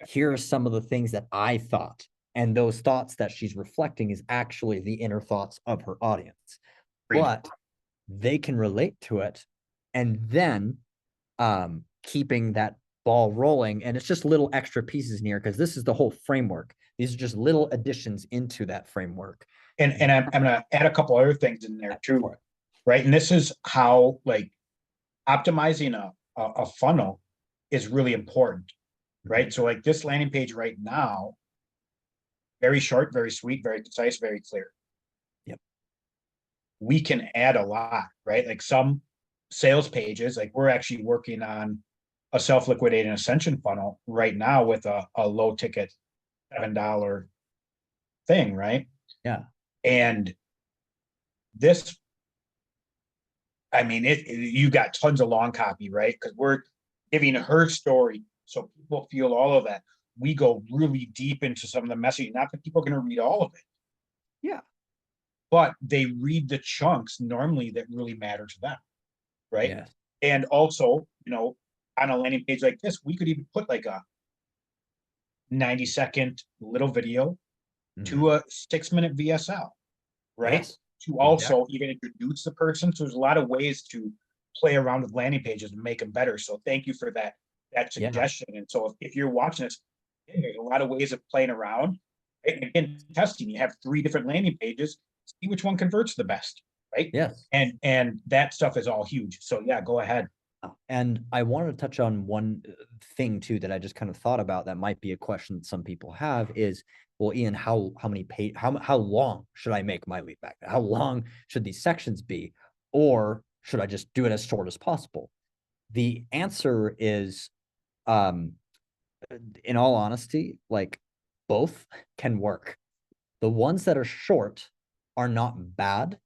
here are some of the things that I thought. And those thoughts that she's reflecting is actually the inner thoughts of her audience. Agreed. But they can relate to it. And then keeping that ball rolling. And it's just little extra pieces in here because this is the whole framework. These are just little additions into that framework. And I'm gonna add a couple other things in there too, right? And this is how like optimizing a funnel is really important, right? So like this landing page right now, very short, very sweet, very concise, very clear. Yep. We can add a lot, right? Like some sales pages, like we're actually working on a self-liquidating ascension funnel right now with a low ticket $7 thing, right? Yeah. And this, I mean, you got tons of long copy, right? Because we're giving her story, so people feel all of that. We go really deep into some of the messaging. Not that people are going to read all of it. Yeah. But they read the chunks normally that really matter to them, right? Yes. And also, on a landing page like this, we could even put like a 90-second little video to a 6-minute VSL, right? Yes. To also even introduce the person. So there's a lot of ways to play around with landing pages and make them better. So thank you for that suggestion. And so if you're watching this, there's a lot of ways of playing around. Right? And again, testing, you have 3 different landing pages, see which one converts the best, right? Yes. And that stuff is all huge. So yeah, go ahead. And I wanted to touch on one thing too that I just kind of thought about that might be a question that some people have is, well, Ian, how long should I make my lead magnet? How long should these sections be? Or should I just do it as short as possible? The answer is, in all honesty, like both can work. The ones that are short are not bad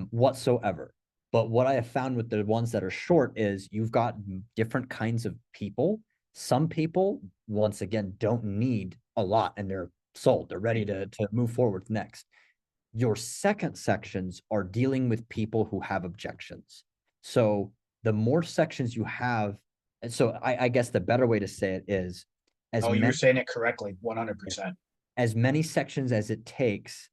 whatsoever. But what I have found with the ones that are short is you've got different kinds of people. Some people, once again, don't need a lot and they're sold. They're ready to move forward next. Your second sections are dealing with people who have objections. So the more sections you have, and so I guess the better way to say it is You were saying it correctly, 100%. as many sections as it takes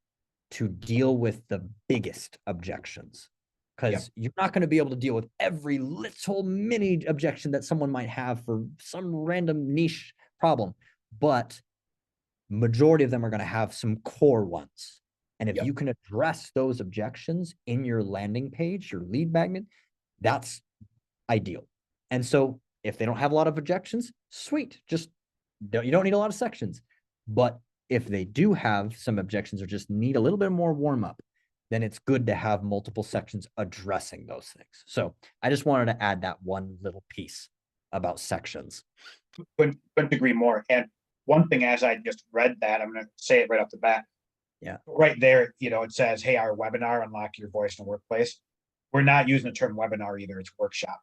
to deal with the biggest objections, because you're not going to be able to deal with every little mini objection that someone might have for some random niche problem, but majority of them are going to have some core ones. And if you can address those objections in your landing page, your lead magnet, that's ideal. And so If they don't have a lot of objections, sweet. Just you don't need a lot of sections. But if they do have some objections or just need a little bit more warm up, then it's good to have multiple sections addressing those things. So I just wanted to add that one little piece about sections. Couldn't agree more. And one thing, as I just read that, I'm going to say it right off the bat. Yeah. Right there, it says, hey, our webinar, Unlock Your Voice in the Workplace. We're not using the term webinar either. It's workshop.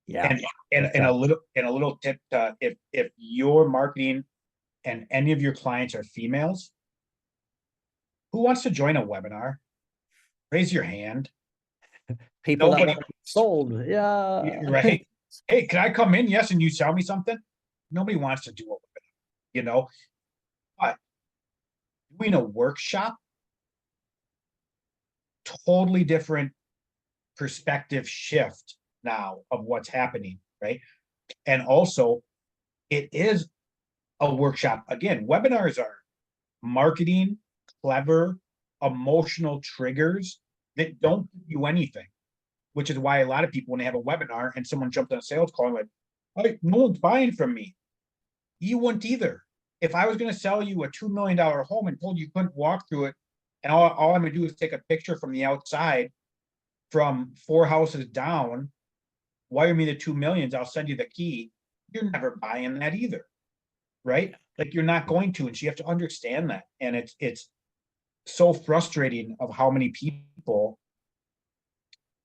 Yeah. And a little tip, if your marketing and any of your clients are females, who wants to join a webinar? Raise your hand. People that want to be sold. Yeah. Right. Hey, can I come in? Yes. And you sell me something? Nobody wants to do a webinar, but doing a workshop, totally different perspective shift now of what's happening, right? And also, it is a workshop. Again, webinars are marketing, clever, emotional triggers that don't give you anything, which is why a lot of people, when they have a webinar and someone jumped on a sales call and like, hey, no one's buying from me. You wouldn't either. If I was going to sell you a $2 million home and told you couldn't walk through it, and all I'm going to do is take a picture from the outside from 4 houses down, wire me the 2 millions, I'll send you the key. You're never buying that either, right? Like, you're not going to, and so you have to understand that. And it's so frustrating of how many people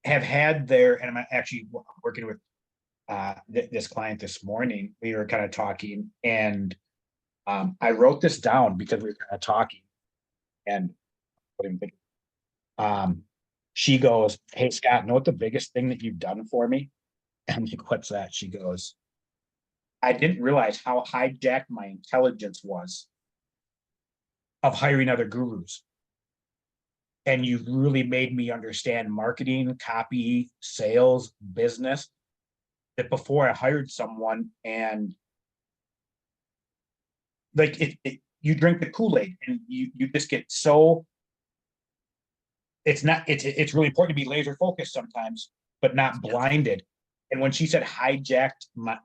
have had their, and I'm actually working with this client this morning. We were kind of talking, and I wrote this down because we were kind of talking, and what I'm thinking. She goes, hey, Scott, know what the biggest thing that you've done for me? I'm like, what's that? She goes, I didn't realize how hijacked my intelligence was of hiring other gurus. And you've really made me understand marketing, copy, sales, business, that before I hired someone, and like you drink the Kool-Aid and you just get so, it's really important to be laser focused sometimes, but not blinded. And when she said hijacked my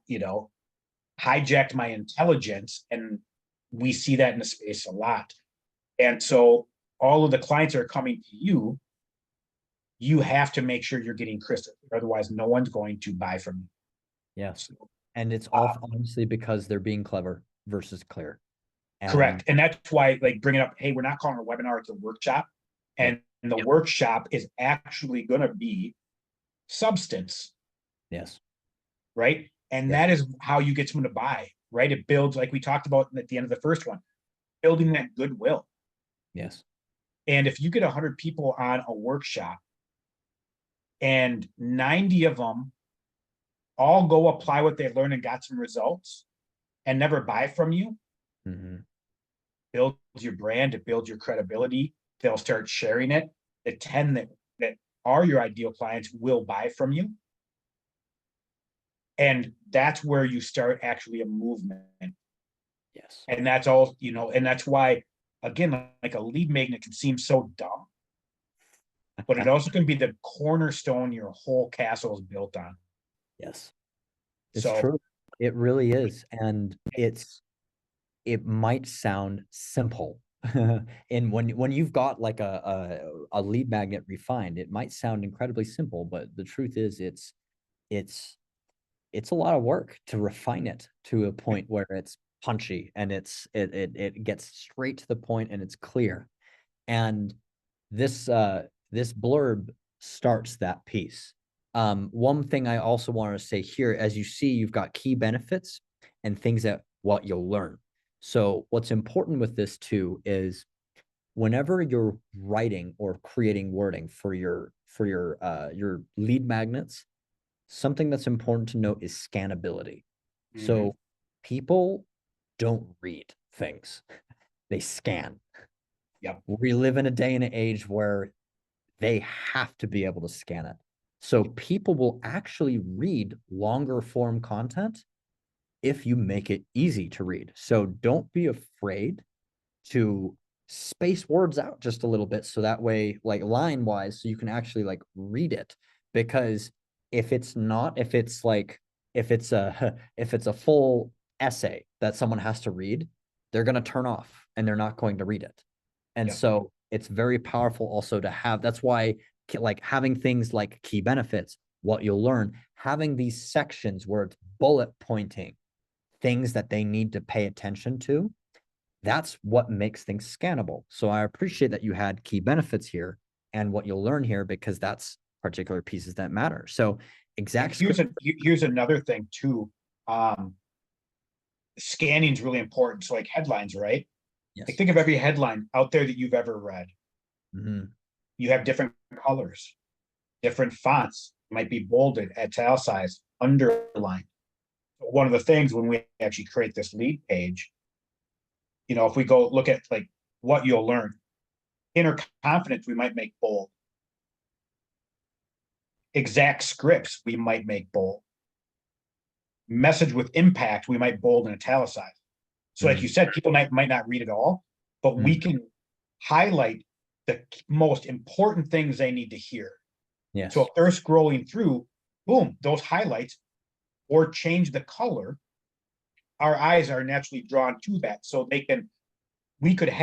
intelligence, and we see that in the space a lot. And so all of the clients that are coming to you, you have to make sure you're getting crystal, otherwise no one's going to buy from you. Yes. And it's all honestly because they're being clever versus clear. Correct. And that's why, like, bring it up, hey, we're not calling it a webinar, it's a workshop. And the workshop is actually going to be substance. Yes. Right. And that is how you get someone to buy, right? It builds, like we talked about at the end of the first one, building that goodwill. Yes. And if you get 100 people on a workshop and 90 of them all go apply what they learned and got some results and never buy from you, builds your brand, it builds your credibility. They'll start sharing it. The 10 that are your ideal clients will buy from you. And that's where you start actually a movement. Yes. And that's all, and that's why, again, like, a lead magnet can seem so dumb, but it also can be the cornerstone your whole castle is built on. Yes. It's true. It really is. And it might sound simple. And when you've got like a lead magnet refined, it might sound incredibly simple, but the truth is it's a lot of work to refine it to a point where it's punchy and it gets straight to the point and it's clear. And this blurb starts that piece. One thing I also want to say here, as you see, you've got key benefits and things that what you'll learn. So what's important with this too is whenever you're writing or creating wording for your lead magnets, something that's important to note is scannability. So people don't read things, they scan. Yep. We live in a day and an age where they have to be able to scan it. So people will actually read longer form content if you make it easy to read. So don't be afraid to space words out just a little bit, so that way, like line wise, so you can actually like read it. Because if it's like if it's a if it's a full essay that someone has to read, they're going to turn off and they're not going to read it. And Yep. so it's very powerful also to have. That's why like having things like key benefits, what you'll learn, having these sections where it's bullet pointing things that they need to pay attention to, that's what makes things scannable. So I appreciate that you had key benefits here and what you'll learn here, because that's particular pieces that matter. So exact Here's another thing too. Scanning is really important. So like headlines, right? yes. Like think of every headline out there that you've ever read. Mm-hmm. You have different colors, different fonts, might be bolded, italicized, underlined. One of the things when we actually create this lead page, if we go look at like what you'll learn, inner confidence, we might make bold. Exact scripts, we might make bold. Message with impact, we might bold and italicize. So like you said, people might not read it all, but we can highlight the most important things they need to hear. Yes. So if they're scrolling through, boom, those highlights, or change the color, our eyes are naturally drawn to that. So I could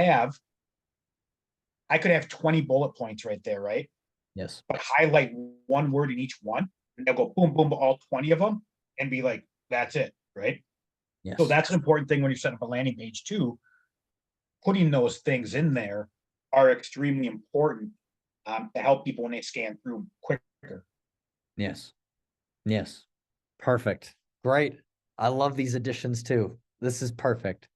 have 20 bullet points right there, right? Yes. But highlight one word in each one, and they'll go boom, boom, all 20 of them, and be like, that's it, right? Yes. So that's an important thing when you set up a landing page too. Putting those things in there are extremely important to help people when they scan through quicker. Yes. Yes. Perfect. Great. I love these additions too. This is perfect.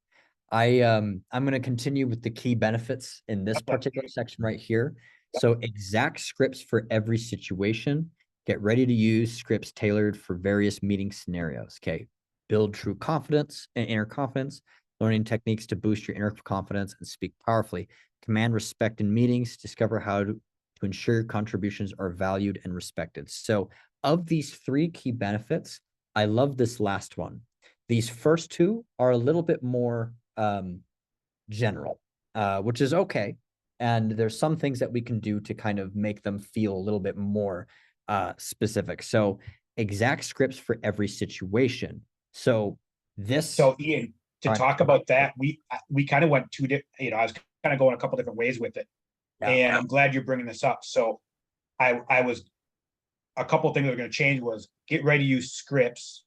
I'm going to continue with the key benefits in this particular section right here. So exact scripts for every situation. Get ready to use scripts tailored for various meeting scenarios. Okay. Build true confidence and inner confidence. Learning techniques to boost your inner confidence and speak powerfully. Command respect in meetings. Discover how to ensure your contributions are valued and respected. So of these three key benefits, I love this last one. These first two are a little bit more general, which is okay. And there's some things that we can do to kind of make them feel a little bit more specific. So exact scripts for every situation. So Ian, to talk about that, we kind of went two different, I was kind of going a couple different ways with it. Yeah. And I'm glad you're bringing this up. So I was, a couple of things that are going to change was get ready to use scripts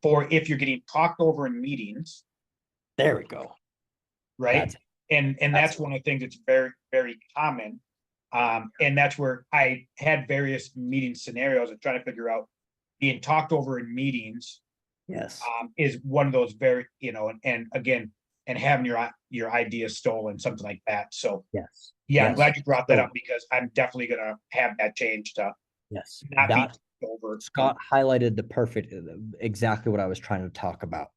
for if you're getting talked over in meetings. There we go. Right. That's one of the things that's very, very common. And that's where I had various meeting scenarios and trying to figure out being talked over in meetings. Yes. Is one of those very, and again, and having your ideas stolen, something like that. So yes. Yeah, I'm glad you brought that up, because I'm definitely gonna have that change to not be over. Scott highlighted the perfect, exactly what I was trying to talk about.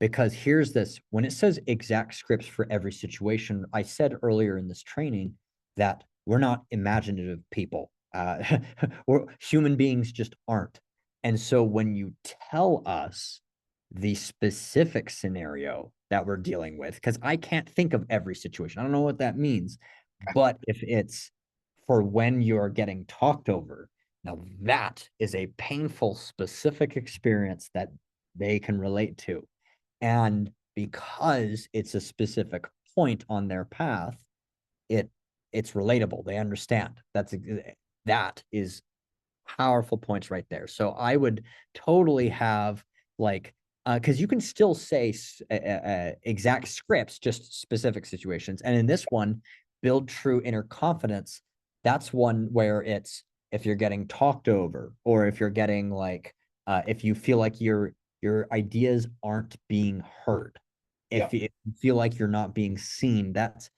Because here's this, when it says exact scripts for every situation, I said earlier in this training that we're not imaginative people. Human beings just aren't. And so when you tell us the specific scenario that we're dealing with, because I can't think of every situation, I don't know what that means, but if it's for when you're getting talked over, now that is a painful, specific experience that they can relate to. And because it's a specific point on their path, it's relatable. They understand. That is powerful points right there. So I would totally have like, because you can still say exact scripts, just specific situations. And in this one, build true inner confidence. That's one where it's if you're getting talked over, or if you're getting like, if you feel like your ideas aren't being heard, if you feel like you're not being seen, that's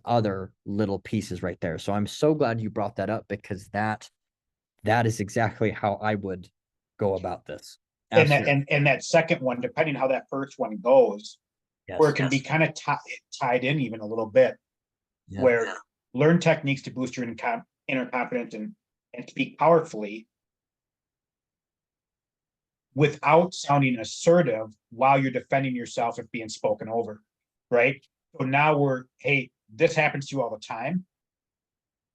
other little pieces right there. So I'm so glad you brought that up, because that is exactly how I would go about this. And that second one, depending how that first one goes, where it can be kind of tied in even a little bit, where learn techniques to boost your inner confidence and speak powerfully without sounding assertive while you're defending yourself if being spoken over, right? So now hey, this happens to you all the time.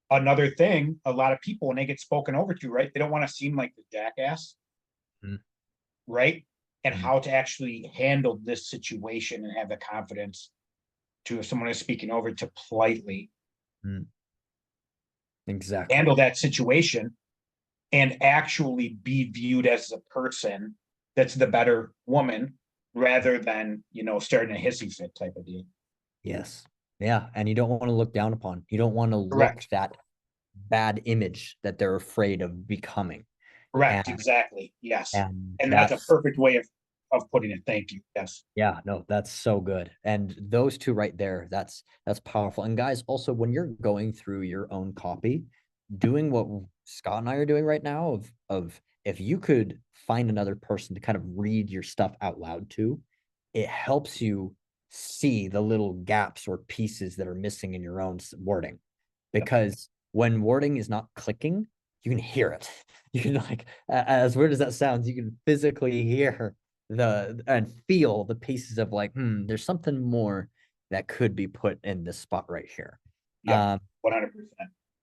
Another thing, a lot of people, when they get spoken over to, right, they don't want to seem like the jackass. Mm, right? And mm, how to actually handle this situation and have the confidence to, if someone is speaking over, to politely mm. Exactly. handle that situation and actually be viewed as a person that's the better woman rather than, starting a hissy fit type of deal. Yes. Yeah. And you don't want to look down upon. You don't want to look Correct. that bad image that they're afraid of becoming. Correct. And Exactly. Yes. and And that's a that's perfect way of putting it. Thank you. Yes. yeah, no, that's so good. And those two right there, that's powerful. And guys, also when you're going through your own copy, doing what Scott and I are doing right now of if you could find another person to kind of read your stuff out loud to, it helps you see the little gaps or pieces that are missing in your own wording. Yep. Because when wording is not clicking, you can hear it. You can like as weird as that sounds, you can physically hear the and feel the pieces of like, there's something more that could be put in this spot right here. Yep. Um, 100%.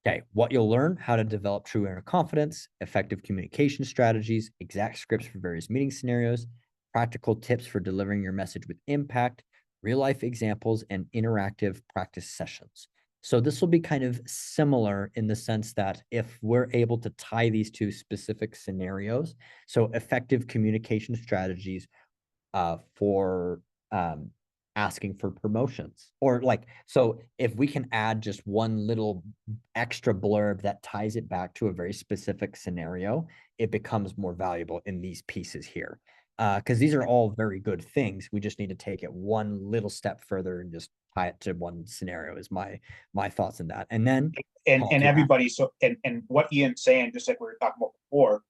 okay, what you'll learn: how to develop true inner confidence, effective communication strategies, exact scripts for various meeting scenarios, practical tips for delivering your message with impact, real life examples, and interactive practice sessions. So this will be kind of similar in the sense that if we're able to tie these two specific scenarios, so effective communication strategies for asking for promotions, or like, so if we can add just one little extra blurb that ties it back to a very specific scenario, it becomes more valuable in these pieces here. Because these are all very good things. We just need to take it one little step further and just tie it to one scenario is my thoughts on that. And then call And to action. everybody, so and what Ian's saying, just like we were talking about before.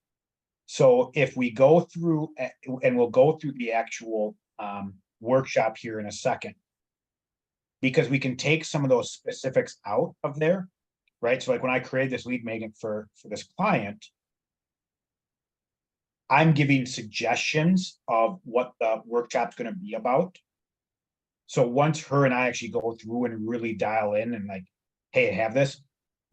So if we go through, and we'll go through the actual workshop here in a second, because we can take some of those specifics out of there, right? So like when I created this lead magnet for this client, I'm giving suggestions of what the workshop's going to be about. So once her and I actually go through and really dial in and like, hey, I have this,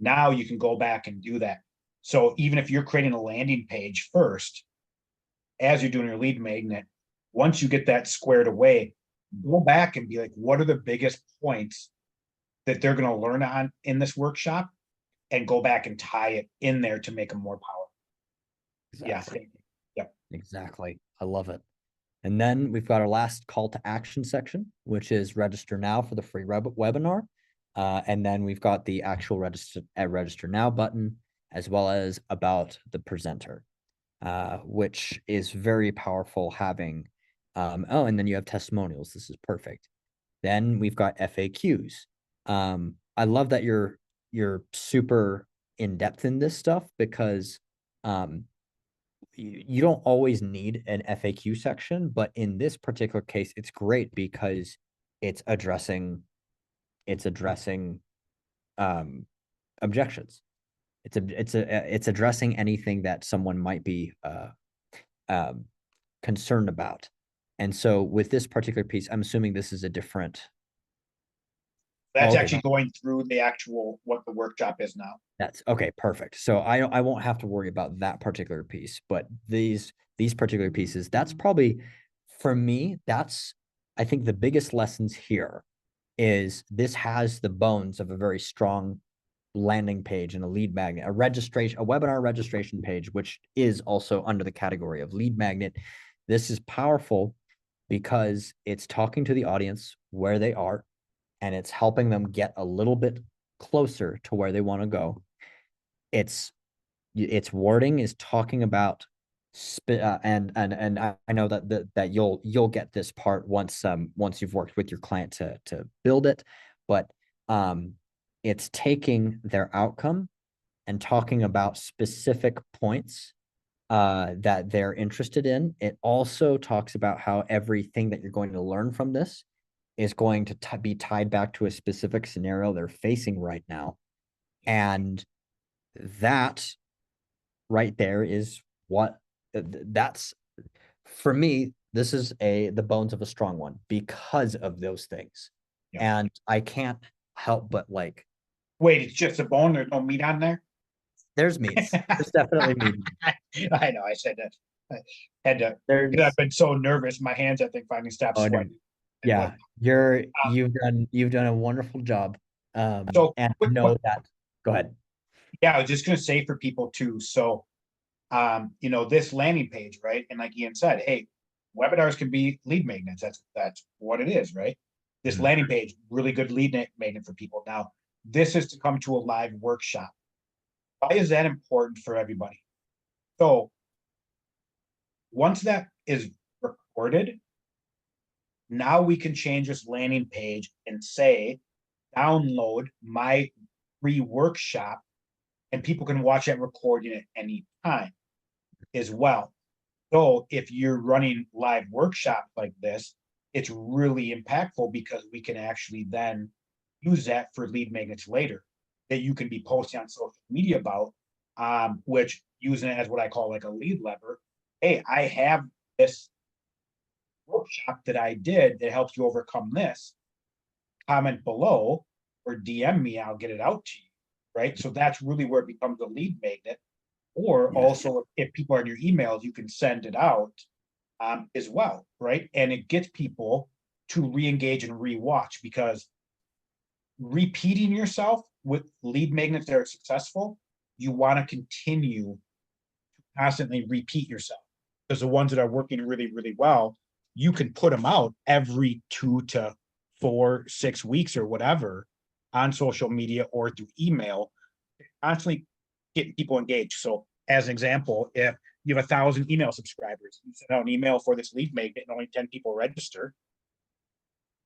now you can go back and do that. So even if you're creating a landing page first, as you're doing your lead magnet, once you get that squared away, go back and be like, what are the biggest points that they're going to learn on in this workshop, and go back and tie it in there to make them more powerful. Exactly. Yeah. Yep. Exactly. I love it. And then we've got our last call to action section, which is register now for the free webinar. And then we've got the actual register now button, as well as about the presenter, which is very powerful having. Oh, and then you have testimonials. This is perfect. Then we've got FAQs. I love that you're super in depth in this stuff because you don't always need an FAQ section, but in this particular case, it's great because it's addressing it's addressing objections. It's addressing anything that someone might be um, concerned about. And so with this particular piece, I'm assuming this is a different. Oh, That's okay. actually going through the actual what the workshop is now. That's okay, perfect. So I won't have to worry about that particular piece, but these particular pieces, that's probably for me, that's I think the biggest lessons here is this has the bones of a very strong landing page and a lead magnet, a webinar registration page, which is also under the category of lead magnet. This is powerful because it's talking to the audience where they are and it's helping them get a little bit closer to where they want to go. Its wording is talking about and I know that you'll get this part once you've worked with your client to build it, but it's taking their outcome and talking about specific points that they're interested in. It also talks about how everything that you're going to learn from this is going to be tied back to a specific scenario they're facing right now, and that right there is what that's for me. This is the bones of a strong one because of those things. Yeah. And I can't help but like, Wait, it's just a bone. There's no meat on there. there's meats. There's definitely meat. I know. I said that. Had to, because I've been so nervous, my hands, I think, finally stopped Oh, sweating. dude. And what, Yeah, you've done a wonderful job. so And quick, know that. Go ahead. yeah, I was just gonna say for people too, so this landing page, right? And like Ian said, hey, webinars can be lead magnets. That's what it is, right? This Mhm. landing page, really good lead magnet for people. Now, this is to come to a live workshop. Why is that important for everybody? So once that is recorded, now we can change this landing page and say, download my free workshop, and people can watch that recording at any time as well. So if you're running live workshops like this, it's really impactful because we can actually then use that for lead magnets later that you can be posting on social media about, which using it as what I call like a lead lever. Hey, I have this workshop that I did that helps you overcome this. Comment below or DM me, I'll get it out to you. Right. So that's really where it becomes a lead magnet. Or Yes. also, if people are in your emails, you can send it out as well, right? And it gets people to re-engage and re-watch, because repeating yourself with lead magnets that are successful, you want to continue to constantly repeat yourself, because the ones that are working really, really well, you can put them out every 2 to 4, 6 weeks or whatever on social media or through email, constantly getting people engaged. So as an example, if you have 1,000 email subscribers, you send out an email for this lead magnet and only 10 people register,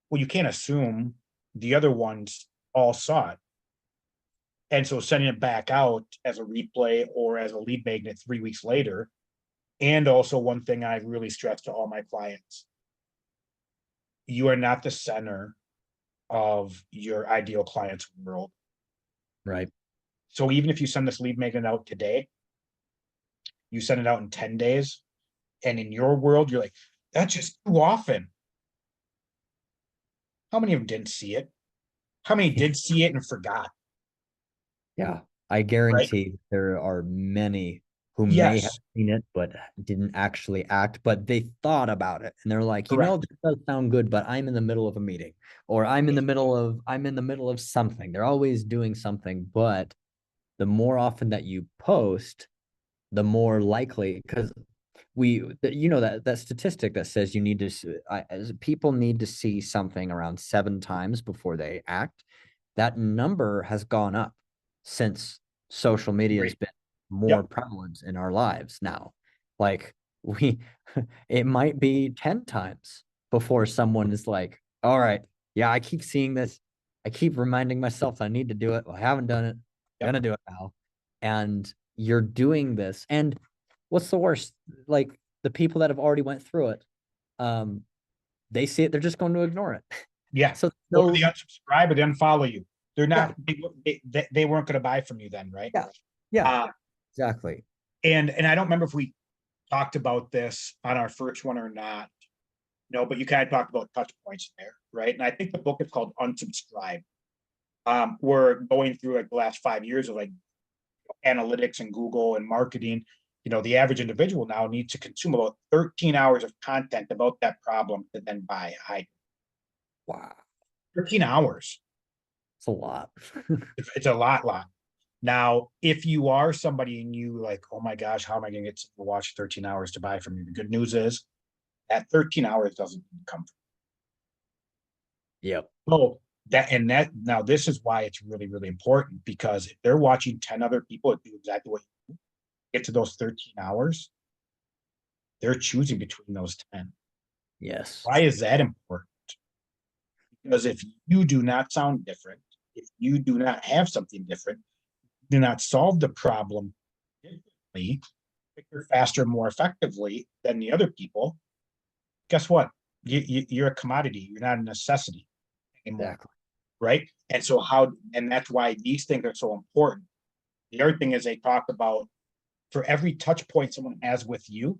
well, you can't assume the other ones all saw it. And so sending it back out as a replay or as a lead magnet 3 weeks later. And also, one thing I really stress to all my clients, you are not the center of your ideal client's world. Right. So even if you send this lead magnet out today, you send it out in 10 days, and in your world, you're like, that's just too often. How many of them didn't see it? How many did see it and forgot? Yeah. I Right? guarantee there are many who may have Yes, seen it but didn't actually act, but they thought about it and they're like, correct. this does sound good, but I'm in the middle of a meeting, or I'm in the middle of something. They're always doing something, but the more often that you post, the more likely, because that statistic that says you need to as people need to see something around 7 times before they act. That number has gone up since social media has Great. been more Yep. prevalent in our lives now. Like we it might be 10 times before someone is like, all right, yeah, I keep seeing this, I keep reminding myself I need to do it, well, I haven't done it, I'm Yep. gonna do it now. And you're doing this, and what's the worst? Like the people that have already went through it, um, they see it, they're just going to ignore it. Yeah. So Or they no, unsubscribe or they unfollow you. They're yeah, not, they weren't going to buy from you then, right? yeah, yeah, Uh, exactly. and I don't remember if we talked about this on our first one or not. No, but you kind of talked about touch points there, right? And I think the book is called Unsubscribe. We're going through like the last 5 years of like analytics and Google and marketing. The average individual now needs to consume about 13 hours of content about that problem to then buy. 13 hours. It's a lot. It's a lot. Now, if you are somebody and you like, oh my gosh, how am I going to get to watch 13 hours to buy from you? The good news is that 13 hours doesn't come from. Yep. So that now this is why it's really, really important, because if they're watching 10 other people that do exactly what you get to those 13 hours, they're choosing between those 10. Yes. Why is that important? Because if you do not sound different, if you do not have something different, do not solve the problem differently, quicker, faster, more effectively than the other people, guess what? You're a commodity. You're not a necessity anymore, Exactly. right? And that's why these things are so important. The other thing is they talk about, for every touch point someone has with you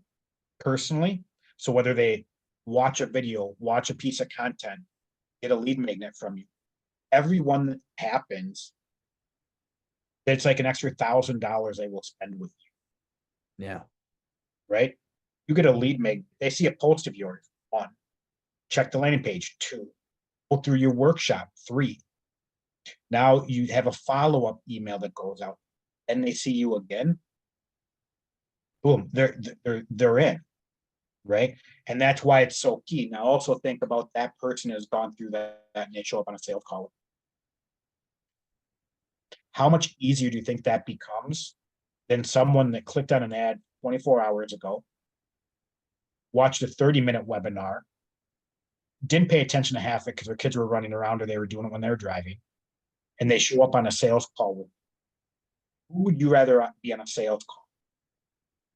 personally, so whether they watch a video, watch a piece of content, get a lead magnet from you, every one that happens, it's like an extra $1,000 they will spend with you, Yeah. right? You get a lead magnet, they see a post of yours, 1. Check the landing page, 2. Go through your workshop, 3. Now you have a follow-up email that goes out, and they see you again. Boom, they're in, right? And that's why it's so key. Now also think about that person has gone through that and they show up on a sales call. How much easier do you think that becomes than someone that clicked on an ad 24 hours ago, watched a 30-minute webinar, didn't pay attention to half it because their kids were running around or they were doing it when they were driving, and they show up on a sales call with, who would you rather be on a sales call?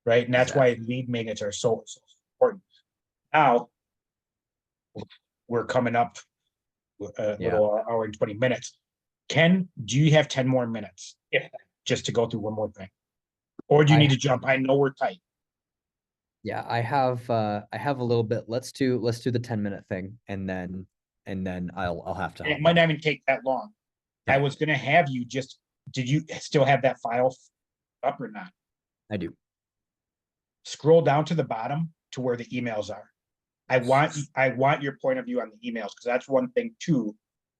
Right. And that's why lead magnets are so important. Now we're coming up a little hour and 20 minutes. Ken, do you have 10 more minutes? Yeah. Just to go through one more thing. Or do you need to jump? I know we're tight. Yeah, I have a little bit. Let's do the 10-minute thing, and then I'll have to. It might not even take that long. Okay. I was gonna have you just, did you still have that file up or not? I do. Scroll down to the bottom to where the emails are. I want your point of view on the emails, because that's one thing too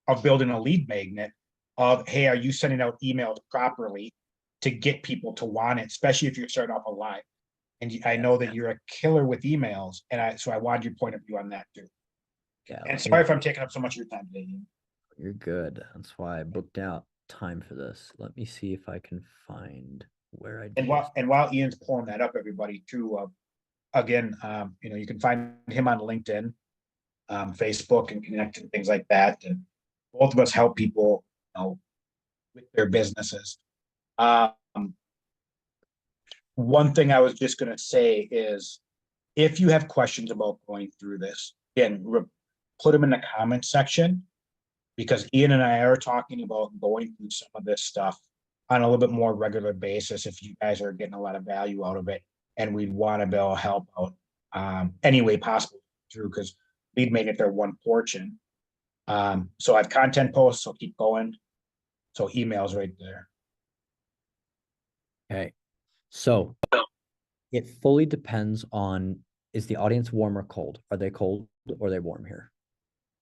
of building a lead magnet of, hey, are you sending out emails properly to get people to want it, especially if you're starting off a live. And I know that you're a killer with emails, and so I wanted your point of view on that too. Yeah. And sorry if I'm taking up so much of your time today. You're good. That's why I booked out time for this. Let me see if I can find where I did. And while Ian's pulling that up, everybody too, again, you can find him on LinkedIn, Facebook, and connect and things like that. And both of us help people, with their businesses. One thing I was just going to say is, if you have questions about going through this, again, put them in the comments section, because Ian and I are talking about going through some of this stuff on a little bit more regular basis if you guys are getting a lot of value out of it, and we'd want to be able to help out any way possible through, because lead magnet, they're one portion. So I have content posts, so keep going. So emails right there. Okay. So it fully depends on, is the audience warm or cold? Are they cold or are they warm here?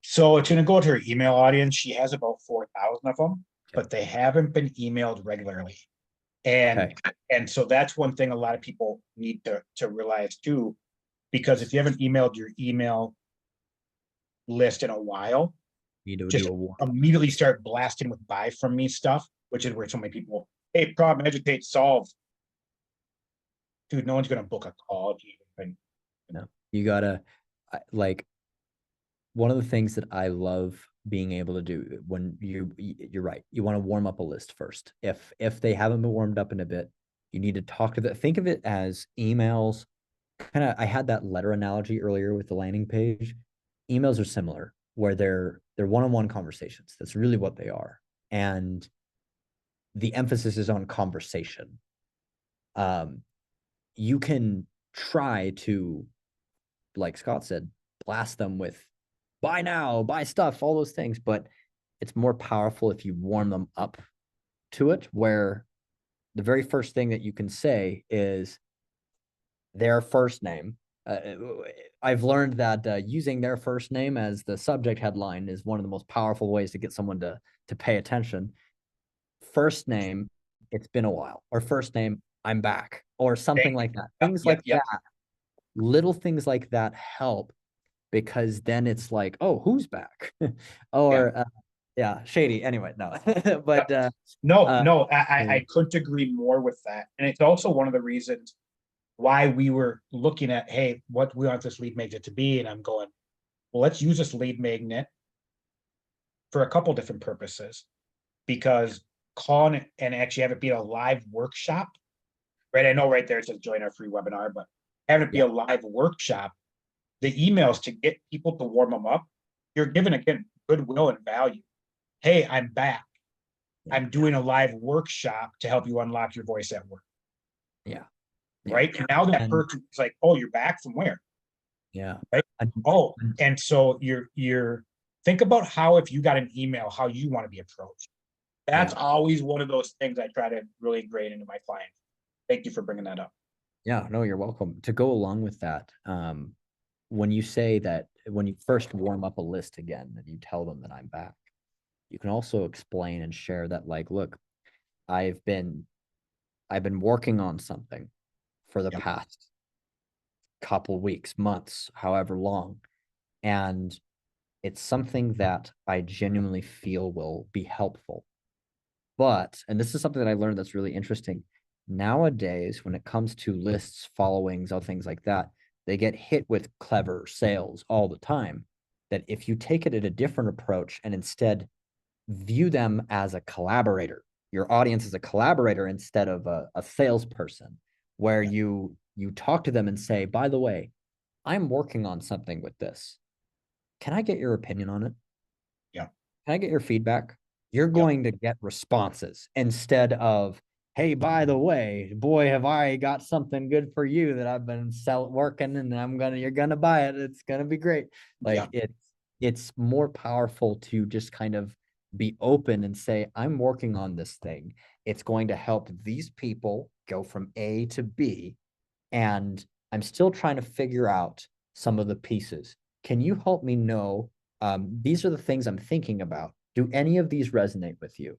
So it's going to go to her email audience. She has about 4,000 of them, but they haven't been emailed regularly. And so that's one thing a lot of people need to realize too, because if you haven't emailed your email list in a while, you need to just immediately start blasting with buy from me stuff, which is where so many people, hey, problem, educate, solve. Dude, no one's going to book a call. No, you gotta, like, one of the things that I love being able to do when you're right, you want to warm up a list first. If they haven't been warmed up in a bit, you need to talk to them. Think of it as emails. Kind of, I had that letter analogy earlier with the landing page. Emails are similar, where they're one-on-one conversations. That's really what they are. And the emphasis is on conversation. You can try to, like Scott said, blast them with buy now, buy stuff, all those things, but it's more powerful if you warm them up to it, where the very first thing that you can say is their first name. I've learned that using their first name as the subject headline is one of the most powerful ways to get someone to pay attention. First name, it's been a while, or first name, I'm back, or something like that. Things like that, little things like that help, because then it's like, oh, who's back? Or shady. Anyway, no. But no, I couldn't agree more with that. And it's also one of the reasons why we were looking at, hey, what we want this lead magnet to be. And I'm going, well, let's use this lead magnet for a couple different purposes, because calling it and actually have it be a live workshop, right? I know right there it says join our free webinar, but having it be a live workshop, the emails to get people to warm them up, you're giving, again, goodwill and value. Hey, I'm back. I'm doing a live workshop to help you unlock your voice at work. Yeah. Right. And now that person is like, oh, you're back from where? Yeah. Right. Oh, and so you're think about how, if you got an email, how you want to be approached. That's always one of those things I try to really ingrain into my clients. Thank you for bringing that up. Yeah, no, you're welcome. To go along with that, when you say that when you first warm up a list again and you tell them that I'm back, you can also explain and share that, like, look, I've been I've been working on something for the Yep. past couple weeks, months, however long, and it's something that I genuinely feel will be helpful. But, and this is something that I learned that's really interesting. Nowadays, when it comes to lists, followings, other things like that, they get hit with clever sales all the time. That if you take it at a different approach and instead view them as a collaborator, your audience is a collaborator instead of a salesperson, where Yeah. you talk to them and say, by the way, I'm working on something with this. Can I get your opinion on it? Yeah. Can I get your feedback? You're Yep. going to get responses instead of, hey, by the way, boy, have I got something good for you that I've been working and you're gonna buy it. It's gonna be great. Like Yep. it's more powerful to just kind of be open and say, I'm working on this thing. It's going to help these people go from A to B. And I'm still trying to figure out some of the pieces. Can you help me know these are the things I'm thinking about. Do any of these resonate with you?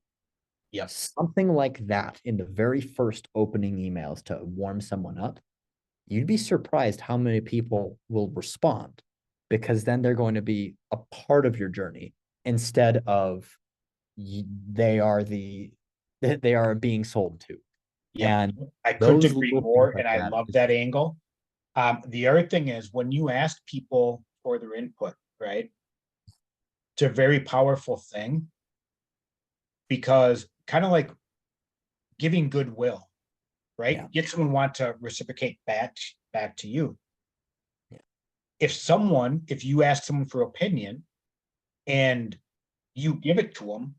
Yep. Something like that in the very first opening emails to warm someone up. You'd be surprised how many people will respond because then they're going to be a part of your journey instead of they are they are being sold to. Yep. And I couldn't those agree little things more, like and I that love is that angle. The other thing is when you ask people for their input, right? It's a very powerful thing because kind of like giving goodwill, right? yeah. Get someone want to reciprocate back to you. Yeah. If you ask someone for opinion and you give it to them,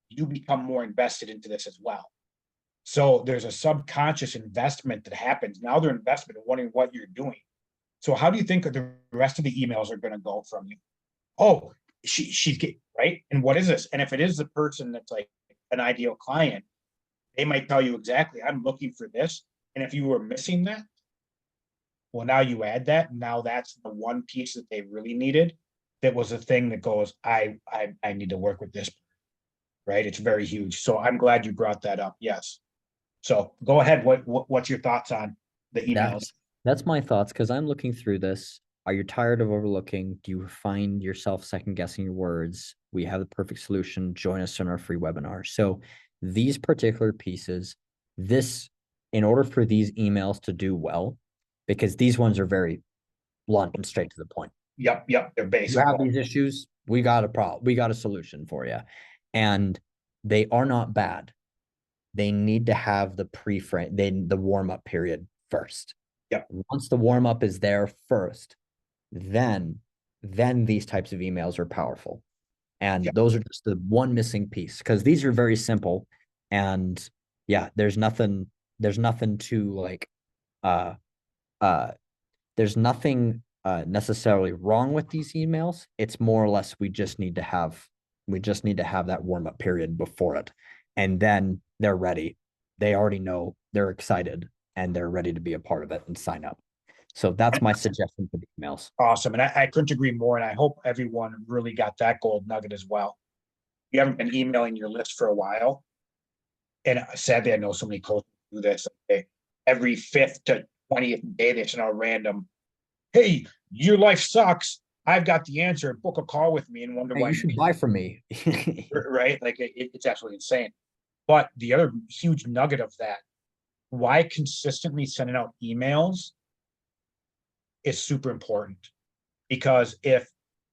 you become more invested into this as well. So there's a subconscious investment that happens. Now they're invested in wondering what you're doing. So how do you think the rest of the emails are going to go from you? Oh, she's getting right. And what is this? And if it is the person that's like an ideal client, they might tell you exactly, I'm looking for this. And if you were missing that, well, now you add that. Now that's the one piece that they really needed. That was the thing that goes, I need to work with this, right? It's very huge. So I'm glad you brought that up. Yes. So go ahead. What's your thoughts on the emails? That's my thoughts because I'm looking through this. Are you tired of overlooking? Do you find yourself second guessing your words? We have the perfect solution. Join us in our free webinar. So these particular pieces, this, in order for these emails to do well, because these ones are very blunt and straight to the point. Yep, yep, they're You basic. have these issues, we got a problem, we got a solution for you. And they are not bad. They need to have the pre-frame, the warm-up period first. Yep. Once the warm-up is there first, then these types of emails are powerful. And Yep. those are just the one missing piece because these are very simple. And yeah, there's nothing to like uh uh there's nothing necessarily wrong with these emails. It's more or less we just need to have that warm up period before it, and then they're ready. They already know, they're excited, and they're ready to be a part of it and sign up. So that's my suggestion for the emails. Awesome. And I couldn't agree more. And I hope everyone really got that gold nugget as well. You haven't been emailing your list for a while. And sadly, I know so many coaches do this. Okay, every 5th to 20th day, they send out a random, hey, your life sucks. I've got the answer. Book a call with me and wonder Hey, why, you should buy from me. right? Like it's absolutely insane. But the other huge nugget of that, why consistently sending out emails is super important. Because if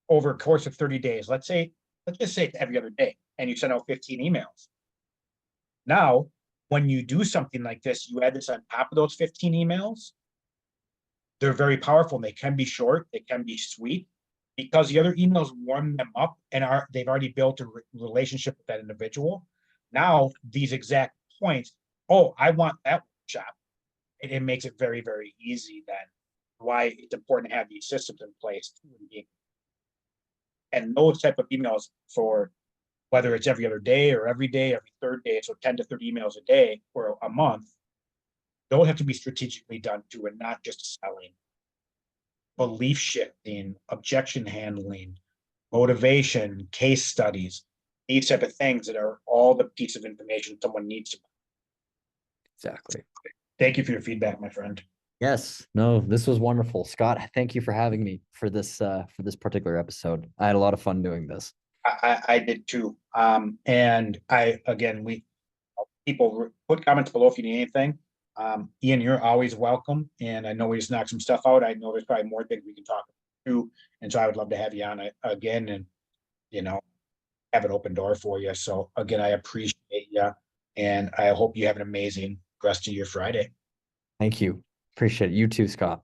over a course of 30 days, let's just say it's every other day, and you send out 15 emails. Now, when you do something like this, you add this on top of those 15 emails. They're very powerful. And they can be short, they can be sweet, because the other emails warm them up and they've already built a relationship with that individual. Now, these exact points, oh, I want that workshop. It makes it very, very easy then why it's important to have these systems in place. And those type of emails for whether it's every other day or every day, every third day, so 10 to 30 emails a day or a month, those have to be strategically done too, and not just selling. Belief shifting, objection handling, motivation, case studies, these type of things that are all the piece of information someone needs to. Exactly. Thank you for your feedback, my friend. Yes. No, this was wonderful. Scott, thank you for having me for this particular episode. I had a lot of fun doing this. I did too. And people put comments below if you need anything. Ian, you're always welcome. And I know we just knocked some stuff out. I know there's probably more things we can talk to. And so I would love to have you on again and, have an open door for you. So again, I appreciate you. And I hope you have an amazing rest of your Friday. Thank you. Appreciate it. You too, Scott.